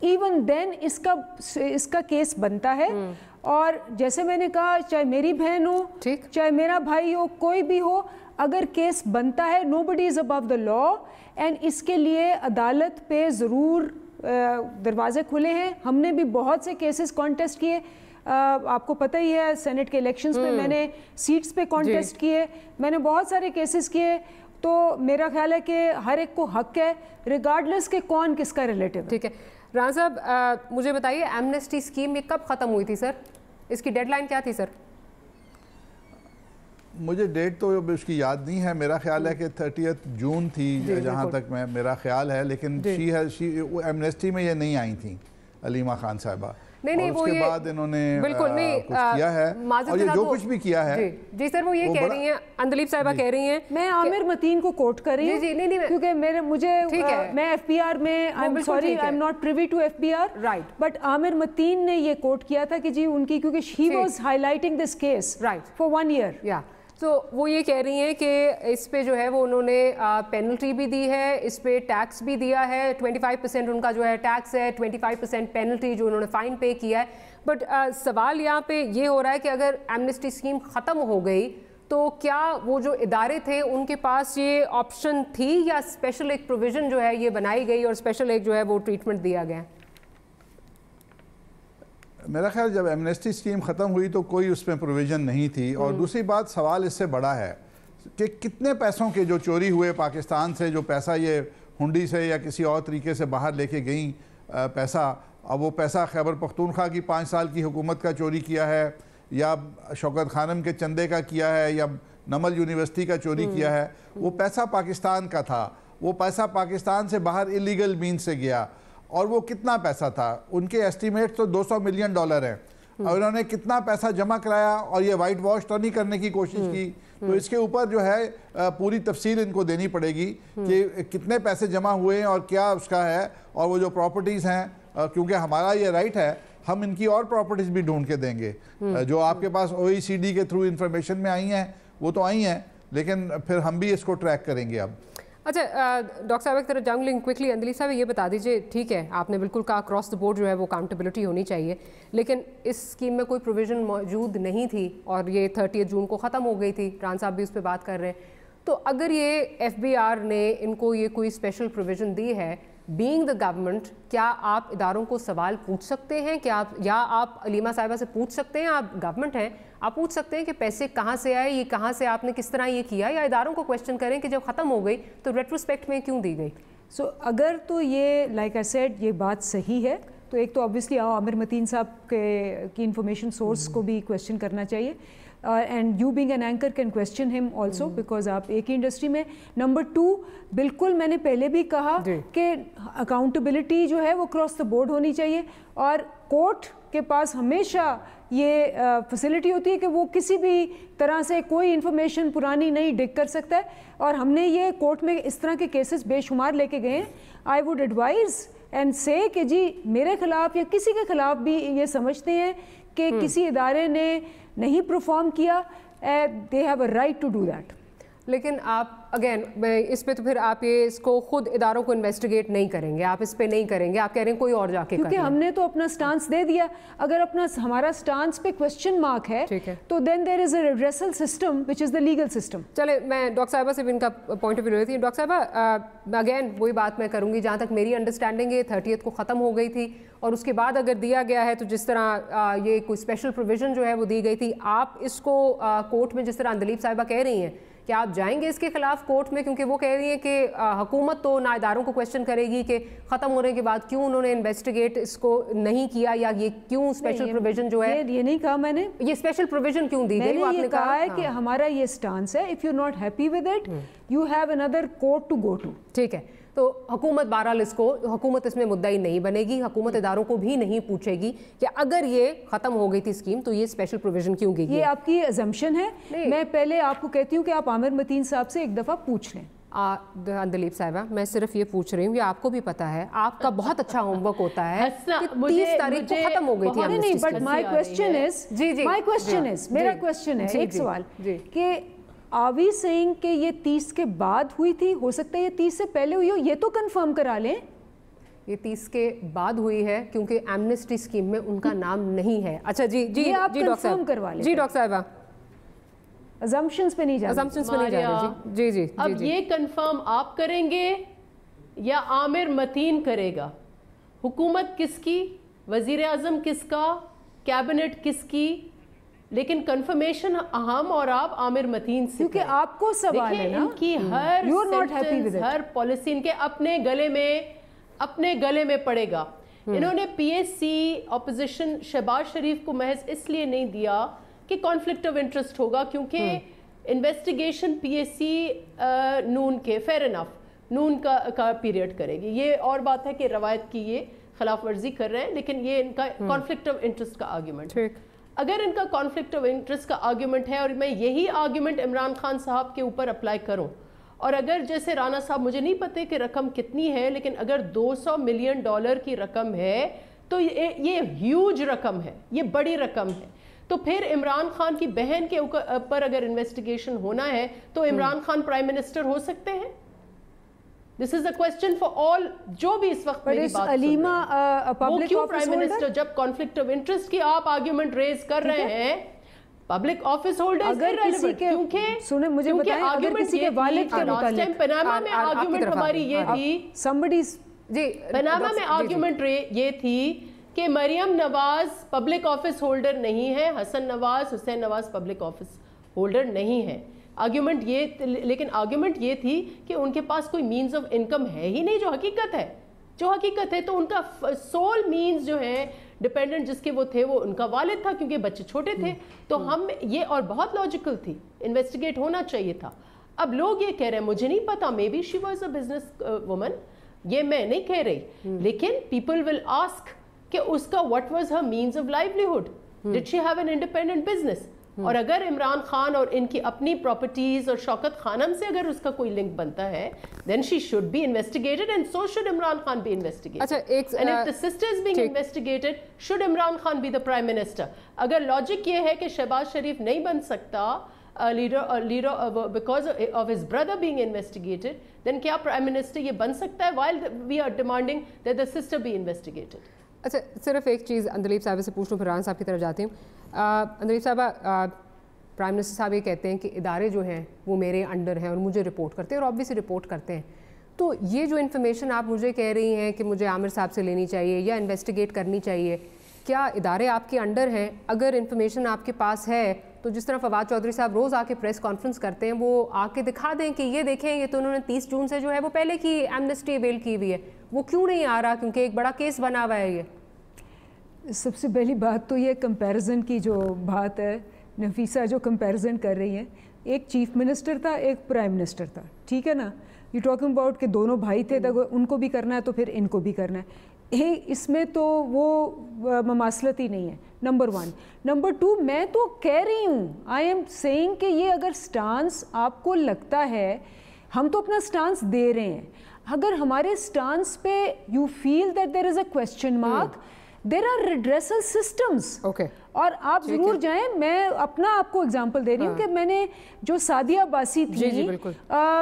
इवन देन इसका केस बनता है। और जैसे मैंने कहा, चाहे मेरी बहन हो, चाहे मेरा भाई हो, कोई भी हो, अगर केस बनता है, nobody is above the law, and इसके लिए अदालत पे ज़रूर दरवाजे खुले हैं। हमने भी बहुत से केसेस कॉन्टेस्ट किए। आपको पता ही है सेनेट के इलेक्शंस में मैंने सीट्स पे कॉन्टेस्ट किए, मैंने बहुत सारे केसेस किए, तो मेरा ख्याल है कि हर एक को हक है रिगार्डलेस के कौन किसका रिलेटिव। ठीक है राणा साहब, मुझे बताइए एमनेस्टी स्कीम ये कब ख़त्म हुई थी सर? इसकी डेडलाइन क्या थी सर? मुझे डेट तो उसकी याद नहीं है, मेरा ख्याल है कि 30 जून थी जहाँ तक मेरा ख्याल है, लेकिन एमनेस्टी में ये नहीं आई थी अलीमा खान साहिबा। नहीं उसके बाद इन्होंने बिल्कुल नहीं कुछ किया है और ये जो कुछ भी किया है जी सर वो ये कह रही हैं, अंदलीप साहिबा कह रही हैं, मैं आमिर मतीन को कोट कर रही हूँ क्योंकि मैं एफबीआर में I am sorry I am not privy to FBR right, but Aamir Mateen ने ये कोट किया था कि जी उनकी क्योंकि he was highlighting this case for 1 year. या तो वो ये कह रही हैं कि इस पे जो है वो उन्होंने पेनल्टी भी दी है, इस पे टैक्स भी दिया है, 25% उनका जो है टैक्स है, 25% पेनल्टी जो उन्होंने फ़ाइन पे किया है। बट सवाल यहाँ पे ये हो रहा है कि अगर एमनेस्टी स्कीम ख़त्म हो गई तो क्या वो जो इदारे थे उनके पास ये ऑप्शन थी या स्पेशल एक प्रोविज़न जो है ये बनाई गई और स्पेशल एक जो है वो ट्रीटमेंट दिया गया? मेरा ख्याल जब एमनेस्टी स्कीम ख़त्म हुई तो कोई उसमें प्रोविज़न नहीं थी। और दूसरी बात सवाल इससे बड़ा है कि कितने पैसों के जो चोरी हुए पाकिस्तान से, जो पैसा ये हुंडी से या किसी और तरीके से बाहर लेके गई पैसा, अब वो पैसा खैबर पख्तूनख्वा की 5 साल की हुकूमत का चोरी किया है या शौकत खानम के चंदे का किया है या नमल यूनिवर्सिटी का चोरी किया है, वो पैसा पाकिस्तान का था, वो पैसा पाकिस्तान से बाहर इलीगल मीन से गया। और वो कितना पैसा था? उनके एस्टीमेट तो $200 मिलियन हैं और उन्होंने कितना पैसा जमा कराया और ये वाइट वॉश तो नहीं करने की कोशिश की। तो इसके ऊपर जो है पूरी तफसील इनको देनी पड़ेगी कि कितने पैसे जमा हुए हैं और क्या उसका है, और वो जो प्रॉपर्टीज़ हैं, क्योंकि हमारा ये राइट है, हम इनकी और प्रॉपर्टीज़ भी ढूंढ के देंगे। जो आपके पास OECD के थ्रू इंफॉर्मेशन में आई हैं वो तो आई हैं, लेकिन फिर हम भी इसको ट्रैक करेंगे। अब अच्छा डॉक्टर साहब एक तरफ जाऊँगी क्विकली, अंदलीप साहब ये बता दीजिए, ठीक है आपने बिल्कुल कहा अक्रॉस द बोर्ड जो है वो अकाउंटेबिलिटी होनी चाहिए, लेकिन इस स्कीम में कोई प्रोविज़न मौजूद नहीं थी और ये 30 जून को ख़त्म हो गई थी, रान साहब भी उस पर बात कर रहे हैं। तो अगर ये FBR ने इनको ये कोई स्पेशल प्रोविज़न दी है, बीइंग द गवर्नमेंट, क्या आप इदारों को सवाल पूछ सकते हैं? क्या आप अलीमा साहिबा से पूछ सकते हैं, आप गवर्नमेंट हैं, आप पूछ सकते हैं कि पैसे कहाँ से आए, ये कहाँ से आपने किस तरह ये किया, या इदारों को क्वेश्चन करें कि जब ख़त्म हो गई तो रेट्रोस्पेक्ट में क्यों दी गई? सो अगर तो ये लाइक आई सेड ये बात सही है तो एक तो ऑब्वियसली आमिर मतीन साहब की इंफॉर्मेशन सोर्स को भी क्वेश्चन करना चाहिए, and you being an anchor can question him also because आप एक ही इंडस्ट्री में। नंबर 2, बिल्कुल मैंने पहले भी कहा कि अकाउंटेबिलिटी जो है वो क्रॉस द बोर्ड होनी चाहिए और कोर्ट के पास हमेशा ये फैसिलिटी होती है कि वो किसी भी तरह से कोई इन्फॉर्मेशन पुरानी नहीं डिग कर सकता है, और हमने ये कोर्ट में इस तरह के केसेस बेशुमार लेके गए हैं। आई वुड एडवाइज एंड से कि जी मेरे खिलाफ या किसी के खिलाफ भी ये समझते हैं कि किसी इदारे ने नहीं परफॉर्म किया, they have a right to do that. लेकिन आप अगेन इस पे तो फिर आप ये इसको खुद इदारों को इन्वेस्टिगेट नहीं करेंगे, आप इस पे नहीं करेंगे, आप कह रहे हैं कोई और जाके क्योंकि हमने तो अपना स्टांस दे दिया। अगर अपना हमारा स्टांस पे क्वेश्चन मार्क है तो then there is a redressal system which is the legal system. चले मैं डॉक्टर साहिबा से भी इनका पॉइंट ऑफ व्यू लेती हूँ। डॉक्टर साहिबा अगेन वही बात मैं करूँगी, जहाँ तक मेरी अंडरस्टैंडिंग है 30 को ख़त्म हो गई थी और उसके बाद अगर दिया गया है तो जिस तरह ये कोई स्पेशल प्रोविज़न जो है वो दी गई थी, आप इसको कोर्ट में जिस तरह अंदलीप साहिबा कह रही हैं कि आप जाएंगे इसके खिलाफ कोर्ट में, क्योंकि वो कह रही है कि हुकूमत तो ना इदारों को क्वेश्चन करेगी कि ख़त्म होने के बाद क्यों उन्होंने इन्वेस्टिगेट इसको नहीं किया या ये क्यों स्पेशल प्रोविज़न जो है ये नहीं कहा मैंने, ये स्पेशल प्रोविज़न क्यों दी गई? आपने कहा है कि हमारा ये स्टांस है, if you not happy with it you have another court to go to. ठीक है, तो हुकूमत बहरहाल इसको, हुकूमत इसमें मुद्दाई नहीं बनेगी, हुकूमत इदारों को भी नहीं पूछेगी कि अगर ये ख़त्म हो गई थी स्कीम तो ये स्पेशल प्रोविज़न क्यों की? ये आपकी अजम्पशन है। मैं पहले आपको कहती हूँ कि आप आमिर मतीन साहब से एक दफ़ा पूछ लें। अंदलीप साहिबा मैं सिर्फ ये पूछ रही हूँ, ये आपको भी पता है, आपका बहुत अच्छा होमवर्क होता है कि 30 तारीख को खत्म हो गई थी। नहीं, बट माय क्वेश्चन इज मेरा क्वेश्चन है एक सवाल कि आर वी सेइंग कि ये 30 के बाद हुई थी? हो सकता है ये 30 से पहले हुई हो, ये तो कंफर्म करा लें। ये 30 के बाद हुई है क्योंकि एमनेस्टी स्कीम में उनका नाम नहीं है। अच्छा जी जी आप कंफर्म करवा लें। जी डॉक्टर साहिबा अजम्पशंस पे नहीं जा रहे, अजम्पशंस पे नहीं जा रहे। जी जी अब ये कंफर्म आप करेंगे या आमिर मतीन करेगा? हुकूमत किसकी, वजीर आजम किसका, कैबिनेट किसकी, लेकिन कंफर्मेशन हम और आप आमिर मतीन से, क्योंकि आपको सवाल है ना, इनकी हर you are not happy with it, हर पॉलिसी इनके अपने गले में पड़ेगा। इन्होंने पीएससी ऑपोजिशन शहबाज शरीफ को महज इसलिए नहीं दिया कि कॉन्फ्लिक्ट ऑफ इंटरेस्ट होगा, क्योंकि इन्वेस्टिगेशन पीएससी नून के, फेयर इनफ नून का पीरियड करेगी। ये और बात है कि रवायत की ये खिलाफ वर्जी कर रहे हैं, लेकिन ये इनका कॉन्फ्लिक्ट ऑफ इंटरेस्ट का आर्ग्यूमेंट है। अगर इनका कॉन्फ्लिक्ट ऑफ इंटरेस्ट का आर्ग्यूमेंट है और मैं यही आर्ग्यूमेंट इमरान खान साहब के ऊपर अप्लाई करूं, और अगर जैसे राना साहब, मुझे नहीं पता कि रकम कितनी है, लेकिन अगर $200 मिलियन की रकम है तो ये ह्यूज रकम है, ये बड़ी रकम है। तो फिर इमरान खान की बहन के ऊपर अगर इन्वेस्टिगेशन होना है तो इमरान खान प्राइम मिनिस्टर हो सकते हैं? This is a question for all जो भी इस वक्त मेरी बात अलीमा वो क्यों प्राइम मिनिस्टर, जब कॉन्फ्लिक्ट ऑफ इंटरेस्ट की आप आर्ग्यूमेंट रेज कर रहे हैं, पब्लिक ऑफिस होल्डर अगर किसी के, सुने मुझे बताएं, अगर किसी के वालिद के मुतालिक पनामा में आर्ग्यूमेंट हमारी ये थी, पनामा में आर्ग्यूमेंट ये थी कि Maryam Nawaz public office holder नहीं है, Hussain Nawaz public office holder नहीं है। आर्ग्यूमेंट ये, लेकिन आर्ग्यूमेंट ये थी कि उनके पास कोई मीन्स ऑफ इनकम है ही नहीं, जो हकीकत है। तो उनका सोल मीन्स जो है डिपेंडेंट जिसके वो थे, वो उनका वालिद था, क्योंकि बच्चे छोटे थे। तो हम ये, और बहुत लॉजिकल थी, इन्वेस्टिगेट होना चाहिए था। अब लोग ये कह रहे हैं, मुझे नहीं पता, may be she was a business woman, ये मैं नहीं कह रही, लेकिन पीपल विल आस्क कि उसका what was her means of livelihood, did she have an independent business? और अगर इमरान खान और इनकी अपनी प्रॉपर्टीज और शौकत खानम से अगर उसका कोई लिंक बनता है, then she should be investigated and so should Imran Khan be investigated. अच्छा, and if the sister is being investigated, should Imran Khan be the prime minister? अगर लॉजिक ये है कि शहबाज शरीफ नहीं बन सकता leader because of his brother being investigated, then क्या prime minister ये बन सकता है while we are demanding that the sister be investigated? अच्छा, सिर्फ एक चीज़ अंदलीब साहब से पूछ लूँ, फिर राना साहब की तरफ जाती हूँ। अंदलीब साहबा, प्राइम मिनिस्टर साहब ये कहते हैं कि इदारे जो हैं वो मेरे अंडर हैं और मुझे रिपोर्ट करते हैं, और ऑब्वियसली रिपोर्ट करते हैं। तो ये जो इन्फॉर्मेशन आप मुझे कह रही हैं कि मुझे आमिर साहब से लेनी चाहिए या इन्वेस्टिगेट करनी चाहिए, क्या इदारे आपके अंडर हैं? अगर इन्फॉर्मेशन आपके पास है तो जिस तरह फवाद चौधरी साहब रोज़ आके प्रेस कॉन्फ्रेंस करते हैं, वो आके दिखा दें कि ये देखें, ये तो उन्होंने 30 जून से जो है वो पहले की एमनेस्टी अवेल की हुई है, वो क्यों नहीं आ रहा? क्योंकि एक बड़ा केस बना हुआ है। ये सबसे पहली बात तो ये कंपैरिजन की जो बात है, नफीसा जो कंपैरिजन कर रही है, एक चीफ मिनिस्टर था, एक प्राइम मिनिस्टर था, ठीक है ना? यू टॉकिंग अबाउट कि दोनों भाई थे, तो उनको भी करना है तो फिर इनको भी करना है, इसमें तो वो ममासलत ही नहीं है, नंबर 1। नंबर 2, मैं तो कह रही हूँ, आई एम सेइंग कि ये अगर स्टांस आपको लगता है, हम तो अपना स्टांस दे रहे हैं, अगर हमारे स्टांस पे you feel that there is a question mark, there are redressal systems. और आप जरूर जाएं, मैं अपना आपको एग्जांपल दे रही हूँ कि मैंने जो सादिया अब्बासी थी,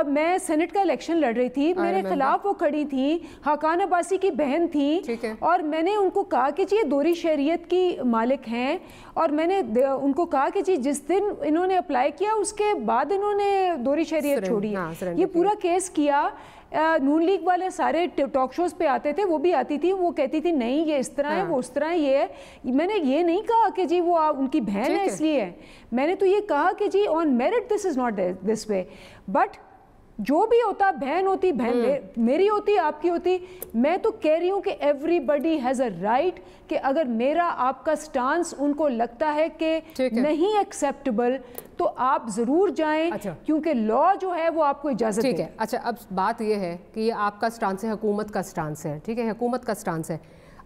मैं सेनेट का इलेक्शन लड़ रही थी, मेरे खिलाफ वो खड़ी थी, हाकान अब्बासी की बहन थी, और मैंने उनको कहा कि जी ये दोहरी शरीयत की मालिक हैं, और मैंने उनको कहा कि जी जिस दिन इन्होंने अप्लाई किया उसके बाद इन्होंने दोहरी शरीयत छोड़ी है। ये पूरा केस किया, नून लीग वाले सारे टॉक शोज पे आते थे, वो भी आती थी, वो कहती थी नहीं ये इस तरह है, वो उस तरह है, ये है। मैंने ये नहीं कहा कि जी वो उनकी बहन है इसलिए है, मैंने तो ये कहा कि जी on merit this is not this way, but जो भी होता, बहन होती, बहन मेरी होती, आपकी होती, मैं तो कह रही हूँ कि एवरीबडी हैज़ अ राइट कि अगर मेरा आपका स्टांस उनको लगता है कि नहीं एक्सेप्टेबल, तो आप ज़रूर जाएं। अच्छा। क्योंकि लॉ जो है वो आपको इजाज़त ठीक है। अच्छा, अब बात ये है कि ये आपका स्टांस है, हुकूमत का स्टांस है, ठीक है, हुकूमत का स्टांस है।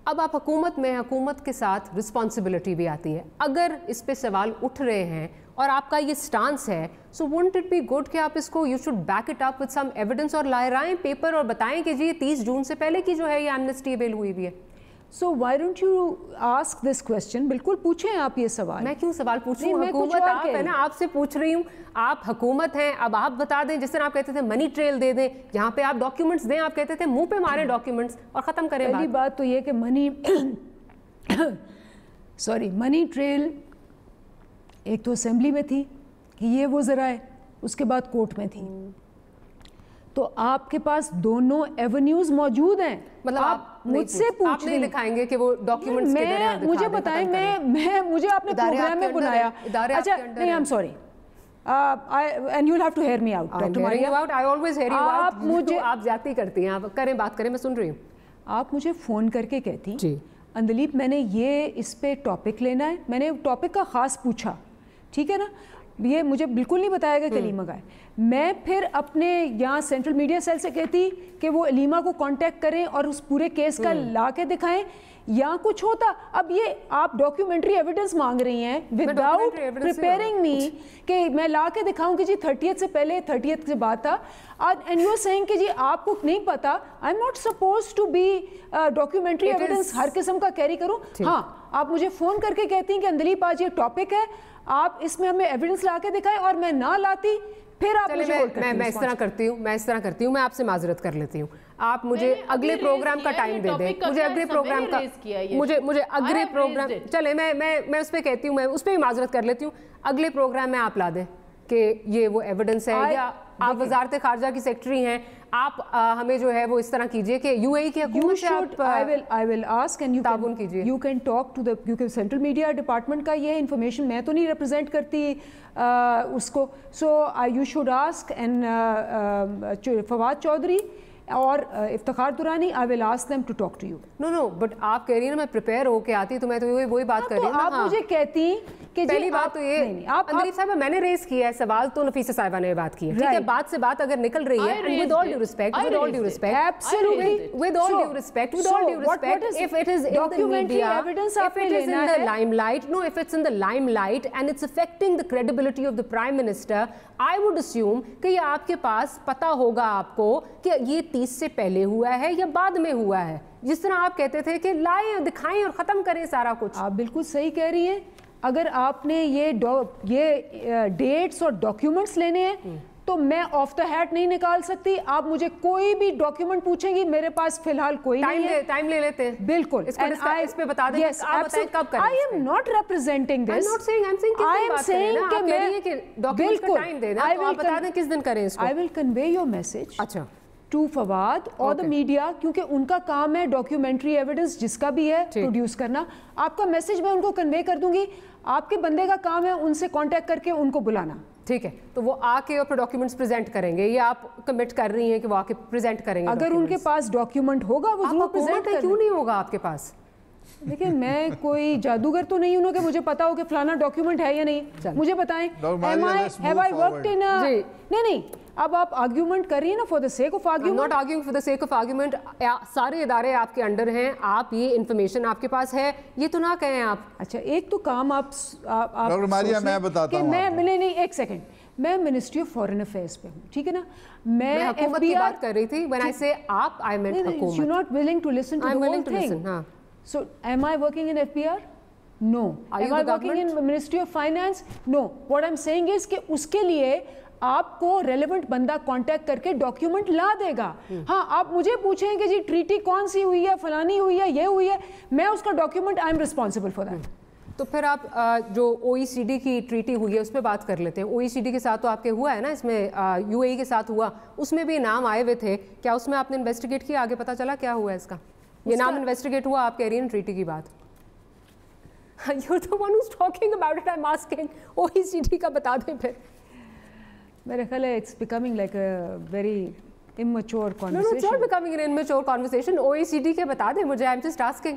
अब आप हुकूमत में, हुकूमत के साथ रिस्पॉन्सिबिलिटी भी आती है। अगर इस पे सवाल उठ रहे हैं और आपका ये स्टांस है, so wouldn't it be good कि आप इसको, you should back it up with some evidence और लाएं पेपर और बताएं कि जी ये 30 जून से पहले की जो है ये एमनेस्टी अवेल हुई है। So why don't you ask this question? बिल्कुल पूछें आप ये सवाल। मैं क्यों सवाल पूछूं? हुकूमत आप है ना, आपसे पूछ रही हूँ, आप हुकूमत हैं, अब आप बता दें, जिस तरह आप कहते थे मनी ट्रेल दे दें, यहाँ पे आप डॉक्यूमेंट्स दें, आप कहते थे मुंह पे मारें डॉक्यूमेंट्स और ख़त्म करें। पहली बात तो ये कि मनी ट्रेल एक तो असेंबली में थी कि ये वो ज़रा है, उसके बाद कोर्ट में थी, तो आपके पास दोनों एवेन्यूज मौजूद हैं। मतलब आप मुझसे पूछ नहीं दिखाएंगे कि वो डॉक्यूमेंट्स किधर हैं, मुझे बताएं, मैं मुझे आपने प्रोग्राम में बुलाया, अच्छा नहीं, आई am sorry, and you'll have to hear me out, Dr. Maria. I always hear you out. आप मुझे, आप ज्यादती करती हैं, आप करें, बात करें, मैं सुन रही हूँ। आप मुझे फ़ोन करके कहती जी अंदलीप मैंने ये इस पे टॉपिक लेना है, मैंने टॉपिक का ख़ास पूछा, ठीक है ना, ये मुझे बिल्कुल नहीं बताया कि अलीमा का है। मैं फिर अपने यहाँ सेंट्रल मीडिया सेल से कहती कि वो अलीमा को कांटेक्ट करें और उस पूरे केस का ला के दिखाएं, या कुछ होता। अब ये आप डॉक्यूमेंट्री एविडेंस मांग रही हैं विदाउट प्रिपेयरिंग मी कि मैं ला के दिखाऊं कि जी 30th से पहले 30th से बात था, एंड यू आर सेइंग कि जी आपको नहीं पता। I am not suppose to be documentary evidence हर किस्म का कैरी करूं। हाँ, आप मुझे फ़ोन करके कहती हैं कि अंदलीप आज ये टॉपिक है, आप इसमें हमें एविडेंस ला के दिखाएं, और मैं ना लाती, फिर आप मुझे मैं इस तरह करती हूँ, मैं आपसे माजरत कर लेती हूँ। आप मुझे अगले प्रोग्राम का टाइम दे दें, मुझे अगले प्रोग्राम का मुझे अगले प्रोग्राम, चले मैं उस पर कहती हूँ, मैं उस पर भी माजरत कर लेती हूँ, अगले प्रोग्राम में आप ला दें कि ये वो एविडेंस है, या आप वजारत खारजा की सेक्रेटरी हैं, आप हमें जो है वो इस तरह कीजिए कि यूएई की हुकूमत से आप आई विल आस्क एंड ताबून कीजिए, you can talk to the, क्योंकि सेंट्रल मीडिया डिपार्टमेंट का ये इन्फॉर्मेशन मैं तो नहीं रिप्रेजेंट करती उसको, so you should ask and Fawad Chaudhry और Iftikhar Durrani, I will ask them to talk to you. No but आप कह रही हैं ना मैं प्रिपेयर होके आती, तो मैं तो वही बात कर रही हूँ। आप मुझे कहती कि पहली बात तो ये, अंदलीप साहब मैंने रेस किया है सवाल, तो नफीसा साहिबा ने बात की है, ठीक है, बात से बात अगर निकल रही है, with all due respect, if it is in the media, if it is in the limelight, no, if it's in the limelight and it's affecting the credibility of the Prime Minister, I would assume कि ये आपके पास पता होगा आपको कि ये 30 से पहले हुआ है या बाद में हुआ है, जिस तरह आप कहते थे कि लाएं, दिखाएं और ख़त्म करें सारा कुछ। आप बिल्कुल सही कह रही हैं। अगर आपने ये डेट्स और डॉक्यूमेंट्स लेने हैं तो मैं ऑफ द हैट नहीं निकाल सकती। आप मुझे कोई भी डॉक्यूमेंट पूछेंगी, मेरे पास फिलहाल कोई नहीं है। टाइम ले लेते हैं, बिल्कुल। इस पे बता दें, आप बताएं कब करें। आई am not representing this, I'm not saying कि मैं डॉक्यूमेंट का टाइम दे दें, तो आप बता दें किस दिन करें इसको। I will convey your message अच्छा टू फवाद और द मीडिया, क्योंकि उनका काम है डॉक्यूमेंट्री एविडेंस जिसका भी है प्रोड्यूस करना। आपका मैसेज मैं उनको कन्वे कर दूंगी, आपके बंदे का काम है उनसे कांटेक्ट करके उनको बुलाना, ठीक है। तो वो आके और डॉक्यूमेंट्स प्रेजेंट करेंगे, ये आप कमिट कर रही हैं कि वो आके प्रेजेंट करेंगे? अगर उनके पास डॉक्यूमेंट होगा वो जरूर प्रेजेंट करेंगे। क्यों नहीं होगा आपके पास? देखिए मैं कोई जादूगर तो नहीं हूं कि मुझे पता हो कि फलाना डॉक्यूमेंट है या नहीं। मुझे बताएं, हैव आई वर्कड इन नहीं, अब आप आर्ग्यूमेंट कर रही है ना for the sake of argument. Not arguing for the sake of argument. सारे इदारे आपके अंडर हैं, आप ये इन्फॉर्मेशन आपके पास है, ये तो ना कहें आप। अच्छा एक तो काम आप डॉक्टर मारिया मैं बताता हूं, मैं नहीं एक सेकंड, मैं मिनिस्ट्री ऑफ फॉरेन अफेयर्स पे हूं, ठीक है ना, मैं हुकूमत की बात कर रही थी। व्हेन आई से आप, आई मेंट हुकूमत। You not willing to listen to the whole thing. हां, so am I working in FBR? No. Am I working in ministry of finance? No. What I am saying is कि उसके लिए आपको relevant बंदा contact करके document ला देगा। हाँ, आप मुझे पूछेंगे जी ट्रीटी कौन सी हुई है, फलानी हुई है, ये हुई है, मैं उसका document, I am responsible for that. तो फिर आप जो OECD की ट्रीटी हुई है उस पर बात कर लेते हैं। OECD के साथ तो आपके हुआ है ना, इसमें UAE के साथ हुआ, उसमें भी नाम आए हुए थे, क्या उसमें आपने इन्वेस्टिगेट किया, आगे पता चला क्या हुआ इसका? ये नाम इन्वेस्टिगेट हुआ, आप कह रही हैं ट्रीटी की बात। You're the one who's talking about it, I'm asking। OECD का बता दें फिर। मेरे ख्याल है it's becoming like a very immature conversation। No, it's not becoming an immature conversation। OECD के बता दें मुझे, I'm just asking।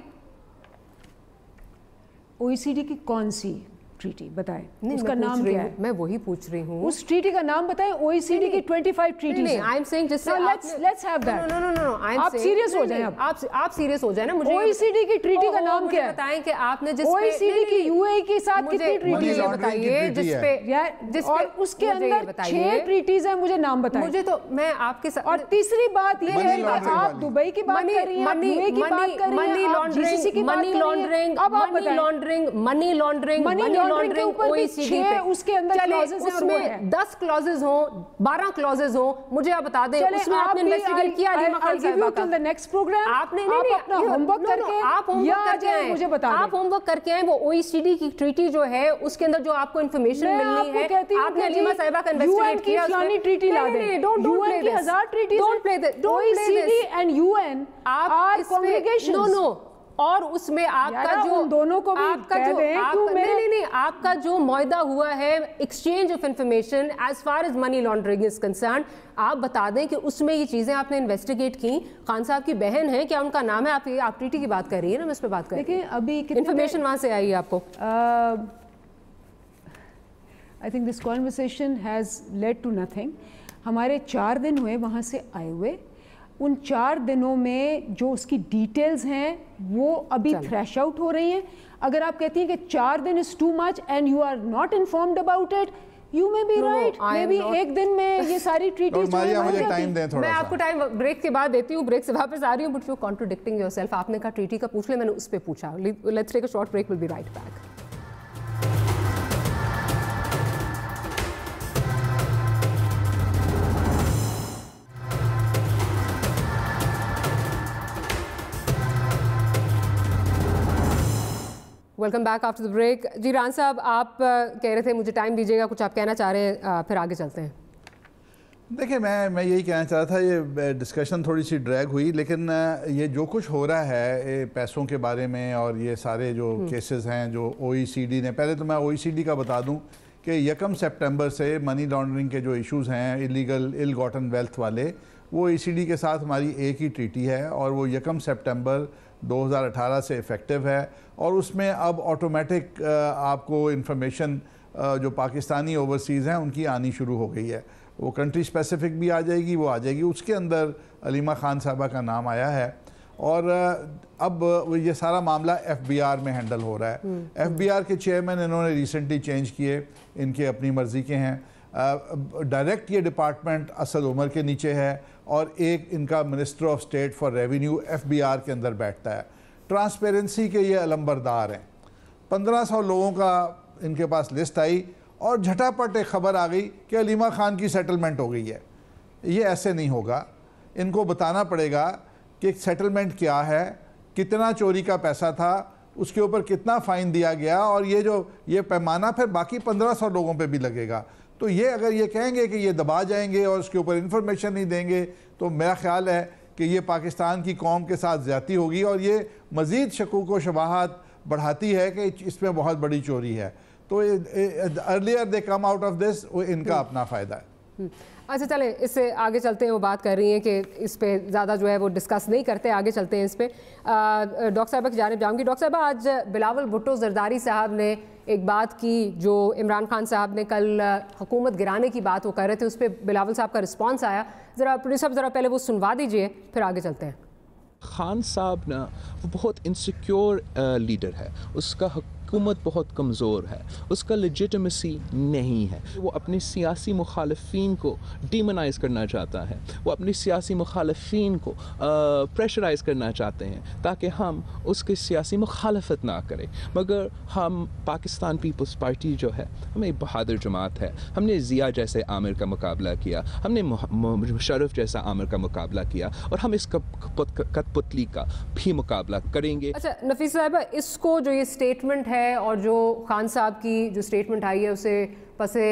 OECD की कौन सी ट्रीटी बताएं, उसका नाम क्या है? मैं वही पूछ रही हूँ, उस ट्रीटी का नाम बताएं। OECD की 25 ट्रीटीज हैं। I am saying just let's have that. No आप सीरियस हो जाएं, आप सीरियस हो जाए ना। मुझे OECD की ट्रीटी का नाम क्या है? बताएं कि आपने जिस OECD की UAE के साथ कितनी ट्रीटीज है बताइए, जिस पे और उसके अंदर 6 ट्रीटीज हैं, मुझे नाम बताएं। मुझे तो मैं आपके साथ। और तीसरी बात ये है कि आप दुबई की बात कर रही हैं, UAE की बात कर रही हैं, मनी लॉन्ड्रिंग, अब आप बताएं। मनी लॉन्ड्रिंग लॉन्ड्रिंग OECD पे, उसके अंदर क्लॉजेस हैं और वो है। 10 क्लॉजेस हो, 12 क्लॉजेस हो, मुझे आप बता दें उसमें आपने इन्वेस्टिगेट किया अलीमा खान साहिबा का? द नेक्स्ट प्रोग्राम आपने अपना होमवर्क करके आप होमवर्क करके आए, मुझे बता दें। आप होमवर्क करके आए, वो OECD की ट्रीटी जो है उसके अंदर जो आपको इन्फॉर्मेशन मिलनी है, आपने अलीमा साहिबा का इन्वेस्टिगेट किया, फलानी ट्रीटी ला दें, यूएन की 1000 treaty, don't play this, OECD and UN are congregations, no और उसमें आपका जो उन दोनों को भी कह दें नहीं आपका जो मुआहदा हुआ है exchange of information as far as money laundering is concern, आप बता दें कि उसमें ये चीजें आपने इन्वेस्टिगेट की। खान साहब की बहन है, क्या उनका नाम है? आप ट्रीटी की बात कर रही है ना, मैं इस पे बात कर रही हूं। देखिए अभी इंफॉर्मेशन वहां से आई है आपको? I think this conversation has led to nothing. हमारे 4 दिन हुए वहाँ से आए हुए, उन 4 दिनों में जो उसकी डिटेल्स हैं वो अभी थ्रैश आउट हो रही हैं। अगर आप कहती हैं कि 4 दिन is too much and you are not informed about it, you may be right, may be एक दिन में ये सारी ट्रीटीज मुझे टाइम दें थोड़ा। मैं आपको टाइम ब्रेक के बाद देती हूँ, ब्रेक से वापस आ रही हूँ, बट यू कॉन्ट्रडिक्टिंग योरसेल्फ। आपने कहा ट्रीटी का पूछ ले, मैंने उस पर पूछा। Let's take a short break, will be right back. Welcome back after the break. जी रान साहब, आप कह रहे थे मुझे टाइम दीजिएगा, कुछ आप कहना चाह रहे हैं, फिर आगे चलते हैं। देखिए मैं यही कहना चाह रहा था, ये डिस्कशन थोड़ी सी ड्रैग हुई, लेकिन ये जो कुछ हो रहा है पैसों के बारे में और ये सारे जो केसेस हैं जो OECD ने, पहले तो मैं OECD का बता दूं कि 1 सितंबर से मनी लॉन्ड्रिंग के जो इश्यूज़ हैं इलीगल इल गॉटन वेल्थ वाले, वो OECD के साथ हमारी एक ही ट्रीटी है और वो 1 सितंबर 2018 से इफ़ेक्टिव है और उसमें अब ऑटोमेटिक आपको इन्फॉर्मेशन जो पाकिस्तानी ओवरसीज़ हैं उनकी आनी शुरू हो गई है। वो कंट्री स्पेसिफिक भी आ जाएगी, वो आ जाएगी। उसके अंदर अलीमा खान साहबा का नाम आया है और अब ये सारा मामला FBR में हैंडल हो रहा है। FBR के चेयरमैन इन्होंने रिसेंटली चेंज किए, इनके अपनी मर्ज़ी के हैं। डायरेक्ट ये डिपार्टमेंट असद उमर के नीचे है और एक इनका minister of state for revenue FBR के अंदर बैठता है। ट्रांसपेरेंसी के ये अलंबरदार हैं। 1500 लोगों का इनके पास लिस्ट आई और झटापट एक खबर आ गई कि अलीमा खान की सेटलमेंट हो गई है। ये ऐसे नहीं होगा, इनको बताना पड़ेगा कि सेटलमेंट क्या है, कितना चोरी का पैसा था, उसके ऊपर कितना फ़ाइन दिया गया और ये पैमाना फिर बाकी 1500 लोगों पे भी लगेगा। तो ये अगर ये कहेंगे कि ये दबा जाएंगे और उसके ऊपर इन्फॉर्मेशन नहीं देंगे तो मेरा ख्याल है कि ये पाकिस्तान की कौम के साथ ज़्यादती होगी और ये मज़ीद शकूक व शबाहत बढ़ाती है कि इसमें बहुत बड़ी चोरी है। तो earlier they come out of this, वो इनका अपना फ़ायदा है। अच्छा चलें, इससे आगे चलते हैं। वो बात कर रही हैं कि इस पे ज़्यादा जो है वो डिस्कस नहीं करते, आगे चलते हैं इस पे। डॉक्टर साहबा की जानिब जाऊँगी। डॉक्टर साहबा, आज बिलावल भुट्टो जरदारी साहब ने एक बात की जो इमरान खान साहब ने कल हुकूमत गिराने की बात वो कर रहे थे, उस पर बिलावल साहब का रिस्पॉन्स आया। ज़रा प्रोड्यूसर ज़रा पहले वो सुनवा दीजिए, फिर आगे चलते हैं। खान साहब ना वो बहुत इनसिक्योर लीडर है, उसका हुकूमत बहुत कमज़ोर है, उसका लेजिटिमेसी नहीं है। वो अपने सियासी मुखालफीन को डीमोनाइज़ करना चाहता है, वो अपने सियासी मुखालफीन को प्रेशराइज़ करना चाहते हैं ताकि हम उसके सियासी मुखालफत ना करें। मगर हम पाकिस्तान पीपल्स पार्टी जो है, हमें एक बहादुर जमात है। हमने ज़िया जैसे आमिर का मुकाबला किया, हमने मुशर्रफ जैसा आमिर का मुकाबला किया और हम इस कठपुतली का भी मुकाबला करेंगे। अच्छा नफीस साहब, इसको जो ये स्टेटमेंट है और जो खान साहब की जो स्टेटमेंट आई है उसे पसे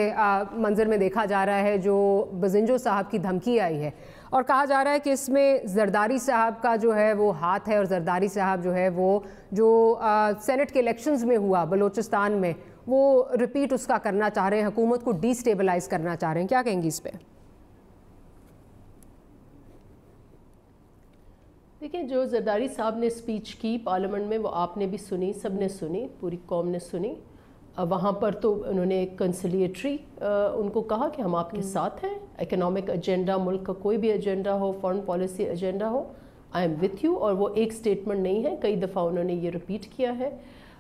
मंजर में देखा जा रहा है जो बजिंजो साहब की धमकी आई है और कहा जा रहा है कि इसमें जरदारी साहब का जो है वो हाथ है और जरदारी साहब जो है वो जो सेनेट के इलेक्शंस में हुआ बलूचिस्तान में वो रिपीट उसका करना चाह रहे हैं, हुकूमत को डिस्टेबलाइज करना चाह रहे हैं। क्या कहेंगी इस पर? देखिए, जो जरदारी साहब ने स्पीच की पार्लियामेंट में वो आपने भी सुनी, सब ने सुनी, पूरी कौम ने सुनी। वहाँ पर तो उन्होंने कंसिलिएटरी उनको कहा कि हम आपके साथ हैं, इकोनॉमिक एजेंडा, मुल्क का कोई भी एजेंडा हो, फॉरेन पॉलिसी एजेंडा हो, आई एम विथ यू। और वो एक स्टेटमेंट नहीं है, कई दफ़ा उन्होंने ये रिपीट किया है।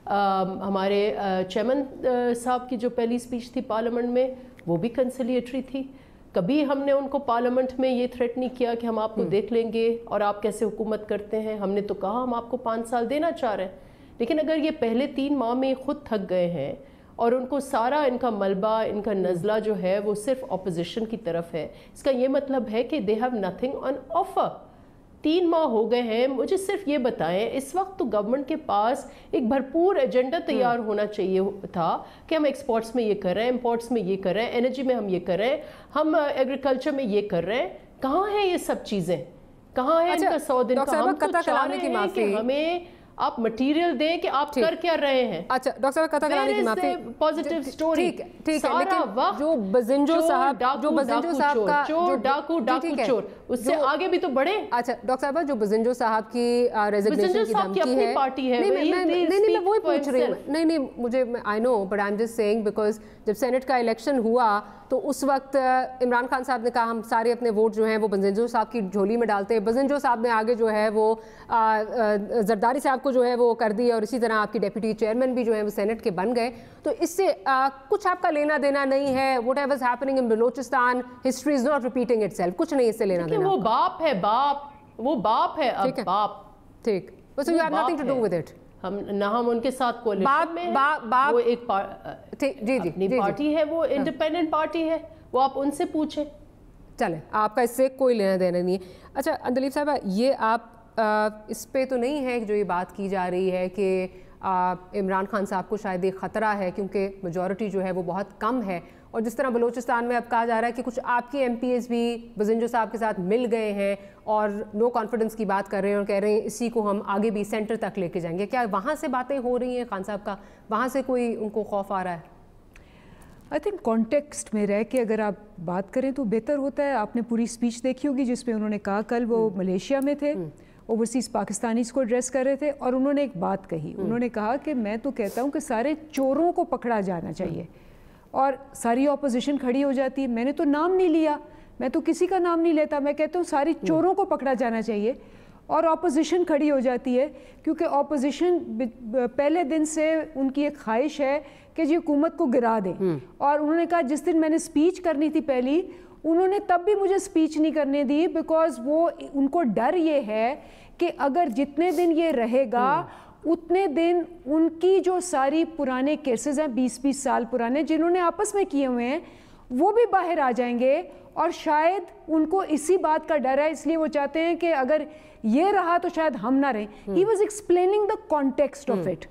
हमारे चेयरमैन साहब की जो पहली स्पीच थी पार्लियामेंट में वो भी कंसिलिएटरी थी। कभी हमने उनको पार्लियामेंट में ये थ्रेट नहीं किया कि हम आपको देख लेंगे और आप कैसे हुकूमत करते हैं। हमने तो कहा हम आपको 5 साल देना चाह रहे हैं। लेकिन अगर ये पहले 3 माह में खुद थक गए हैं اور ان کو سارا ان کا ملبہ ان کا نزلہ جو ہے وہ صرف اپوزیشن کی طرف ہے. اس کا یہ مطلب ہے کہ they have nothing on offer. 3 ماہ ہو گئے ہیں. مجھے صرف یہ بتائیں اس وقت تو گورنمنٹ کے پاس ایک بھرپور ایجنڈا تیار ہونا چاہیے تھا کہ ہم ایکسپورٹس میں یہ کر رہے ہیں, امپورٹس میں یہ کر رہے ہیں, انرجی میں ہم یہ کر رہے ہیں, ہم ایگریکلچر میں یہ کر رہے ہیں. کہاں ہیں یہ سب چیزیں؟ کہاں ہے ان کا 100 دن کا؟ ہم تو چاہ رہے ہیں کہ ہمیں آپ مٹیریل دیں کہ آپ کر کیا رہے ہیں. اچھا ڈاکٹر صاحب قطع کرانے کی معافی. پازیٹیو سٹوری ٹھیک ہے, لیکن جو بزنجو صاحب کا چور ڈاکو چور, اس سے آگے بھی تو بڑھے. اچھا ڈاکٹر صاحب جو بزنجو صاحب کی ریزگنیشن کی دھمکی ہے, پارٹی ہے, نہیں میں وہی پوچھ رہی ہوں. نہیں مجھے I know but I am just saying because جب سینٹ کا الیکشن ہوا تو اس وقت عمران خان صاحب نے کہا ہم سارے اپنے ووٹ جو ہیں وہ بزنجو صاحب کی جھولی میں ڈالتے ہیں. بزنجو صاحب نے آگے جو ہے وہ زرداری صاحب کو جو ہے وہ کر دی, اور اسی طرح آپ کی ڈیپٹی چیئرمین بھی جو ہے وہ سینٹ کے بن گئے. تو اس سے کچھ آپ کا لینا دینا نہیں ہے. What ever is happening in Balochistan, history is not repeating it self. کچھ نہیں اس سے لینا دینا. وہ باپ ہے, وہ باپ ہے, اب باپ. ٹھیک, so you have nothing to do with it. ہم ان کے ساتھ کولیشن میں ہیں. وہ ایک اپنی پارٹی ہے, وہ انڈیپینڈنٹ پارٹی ہے, وہ آپ ان سے پوچھیں. چلیں, آپ کا اس سے کوئی لینا دینا نہیں ہے. اچھا اندلیب صاحبہ, یہ آپ اس پہ تو نہیں ہے جو یہ بات کی جا رہی ہے کہ عمران خان صاحب کو شاید ایک خطرہ ہے کیونکہ میجورٹی جو ہے وہ بہت کم ہے, اور جس طرح بلوچستان میں اب کہا جا رہا ہے کہ کچھ آپ کے ایم پی ایز بھی بزنجو صاحب کے ساتھ مل گئے ہیں اور نو کانفیڈنس کی بات کر رہے ہیں اور کہہ رہے ہیں اسی کو ہم آگے بھی سینٹر تک لے کے جائیں گے. کیا وہاں سے باتیں ہو رہی ہیں خان صاحب کا, وہاں سے کوئی ان کو خوف آ رہا ہے؟ آئی تھنک کانٹیکسٹ میں رہ کے اگر آپ بات کریں تو بہتر ہوتا ہے. آپ نے پوری اسپیچ دیکھی ہوگی جس پہ انہوں نے کہا, کل وہ ملیشیا میں تھے, اوورسیز پاکستانیز کو ایڈریس کر رہے تھے, اور انہوں نے ایک بات کہی. انہوں نے کہا کہ میں تو کہتا ہوں کہ سارے چوروں کو پکڑا جانا چاہیے, اور ساری اپوزیشن کھڑی ہو جاتی ہے. میں نے تو نام نہیں لیا, میں تو کسی کا نام نہیں لیتا, میں کہتا ہوں ساری چوروں کو پکڑا جانا چاہیے, اور اپوزیشن کھڑی ہو جاتی ہے کیونکہ اپوزیشن پہلے دن سے ان کی ایک خواہش ہے کہ جی حکومت کو گرا دیں. اور انہوں نے کہا جس دن میں نے اسپیچ کرنی تھی پہلی, انہوں نے تب بھی مجھے اسپیچ نہیں کرنے دی, بیکاز وہ ان کو ڈر یہ ہے کہ اگر جتنے دن یہ رہے گا اتنے دن ان کی جو ساری پرانے کیسز ہیں 20-20 سال پرانے جنہوں نے آپس میں کیے ہوئے ہیں وہ بھی باہر آ جائیں گے, اور شاید ان کو اسی بات کا ڈر ہے, اس لیے وہ چاہتے ہیں کہ اگر یہ رہا تو شاید ہم نہ رہیں. He was explaining the context of it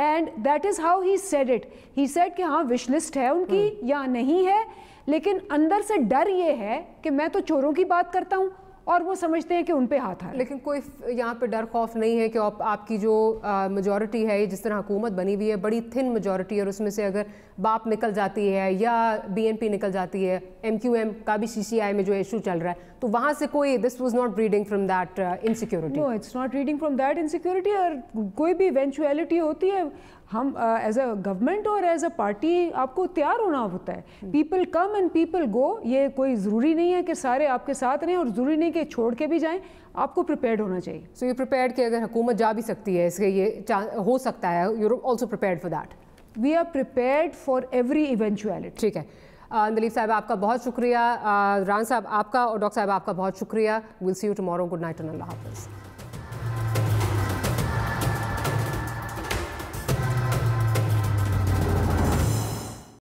and that is how he said it. He said کہ ہاں وش لسٹ ہے ان کی یا نہیں ہے, لیکن اندر سے ڈر یہ ہے کہ میں تو چوروں کی بات کرتا ہوں اور وہ سمجھتے ہیں کہ ان پہ ہاتھ آ. لیکن کوئی یہاں پہ ڈر خوف نہیں ہے کہ آپ کی جو میجورٹی ہے, جس طرح حکومت بنی ہوئی ہے بڑی تھن میجورٹی ہے, اور اس میں سے اگر باپ نکل جاتی ہے یا بی این پی نکل جاتی ہے, ایم کیو ایم کا بھی سی سی آئی میں جو ایشو چل رہا ہے, تو وہاں سے کوئی this was not reading from that insecurity. No it's not reading from that insecurity. اور کوئی بھی ایونچویلٹی ہوتی ہے, ہم ایز اے گورنمنٹ اور ایز اے پارٹی آپ کو تیار ہونا ہوتا ہے. People come and people go. یہ کوئی ضروری نہیں ہے کہ سارے آپ کے ساتھ رہیں, اور ضروری نہیں کہ چھوڑ کے بھی جائیں. آپ کو پریپیئرڈ ہونا چاہیے. سو یو پریپیئرڈ کہ اگر حکومت جا بھی سکتی ہے, اس کے یہ ہو سکتا ہے, you are also prepared for that. We are prepared for every eventuality. ٹھیک ہے. اندلیب صاحب آپ کا بہت شکریہ, ران صاحب آپ کا, اور ڈاکٹر صاحب آپ کا بہت شکریہ. Well see you tomorrow. Good night and اللہ حافظ.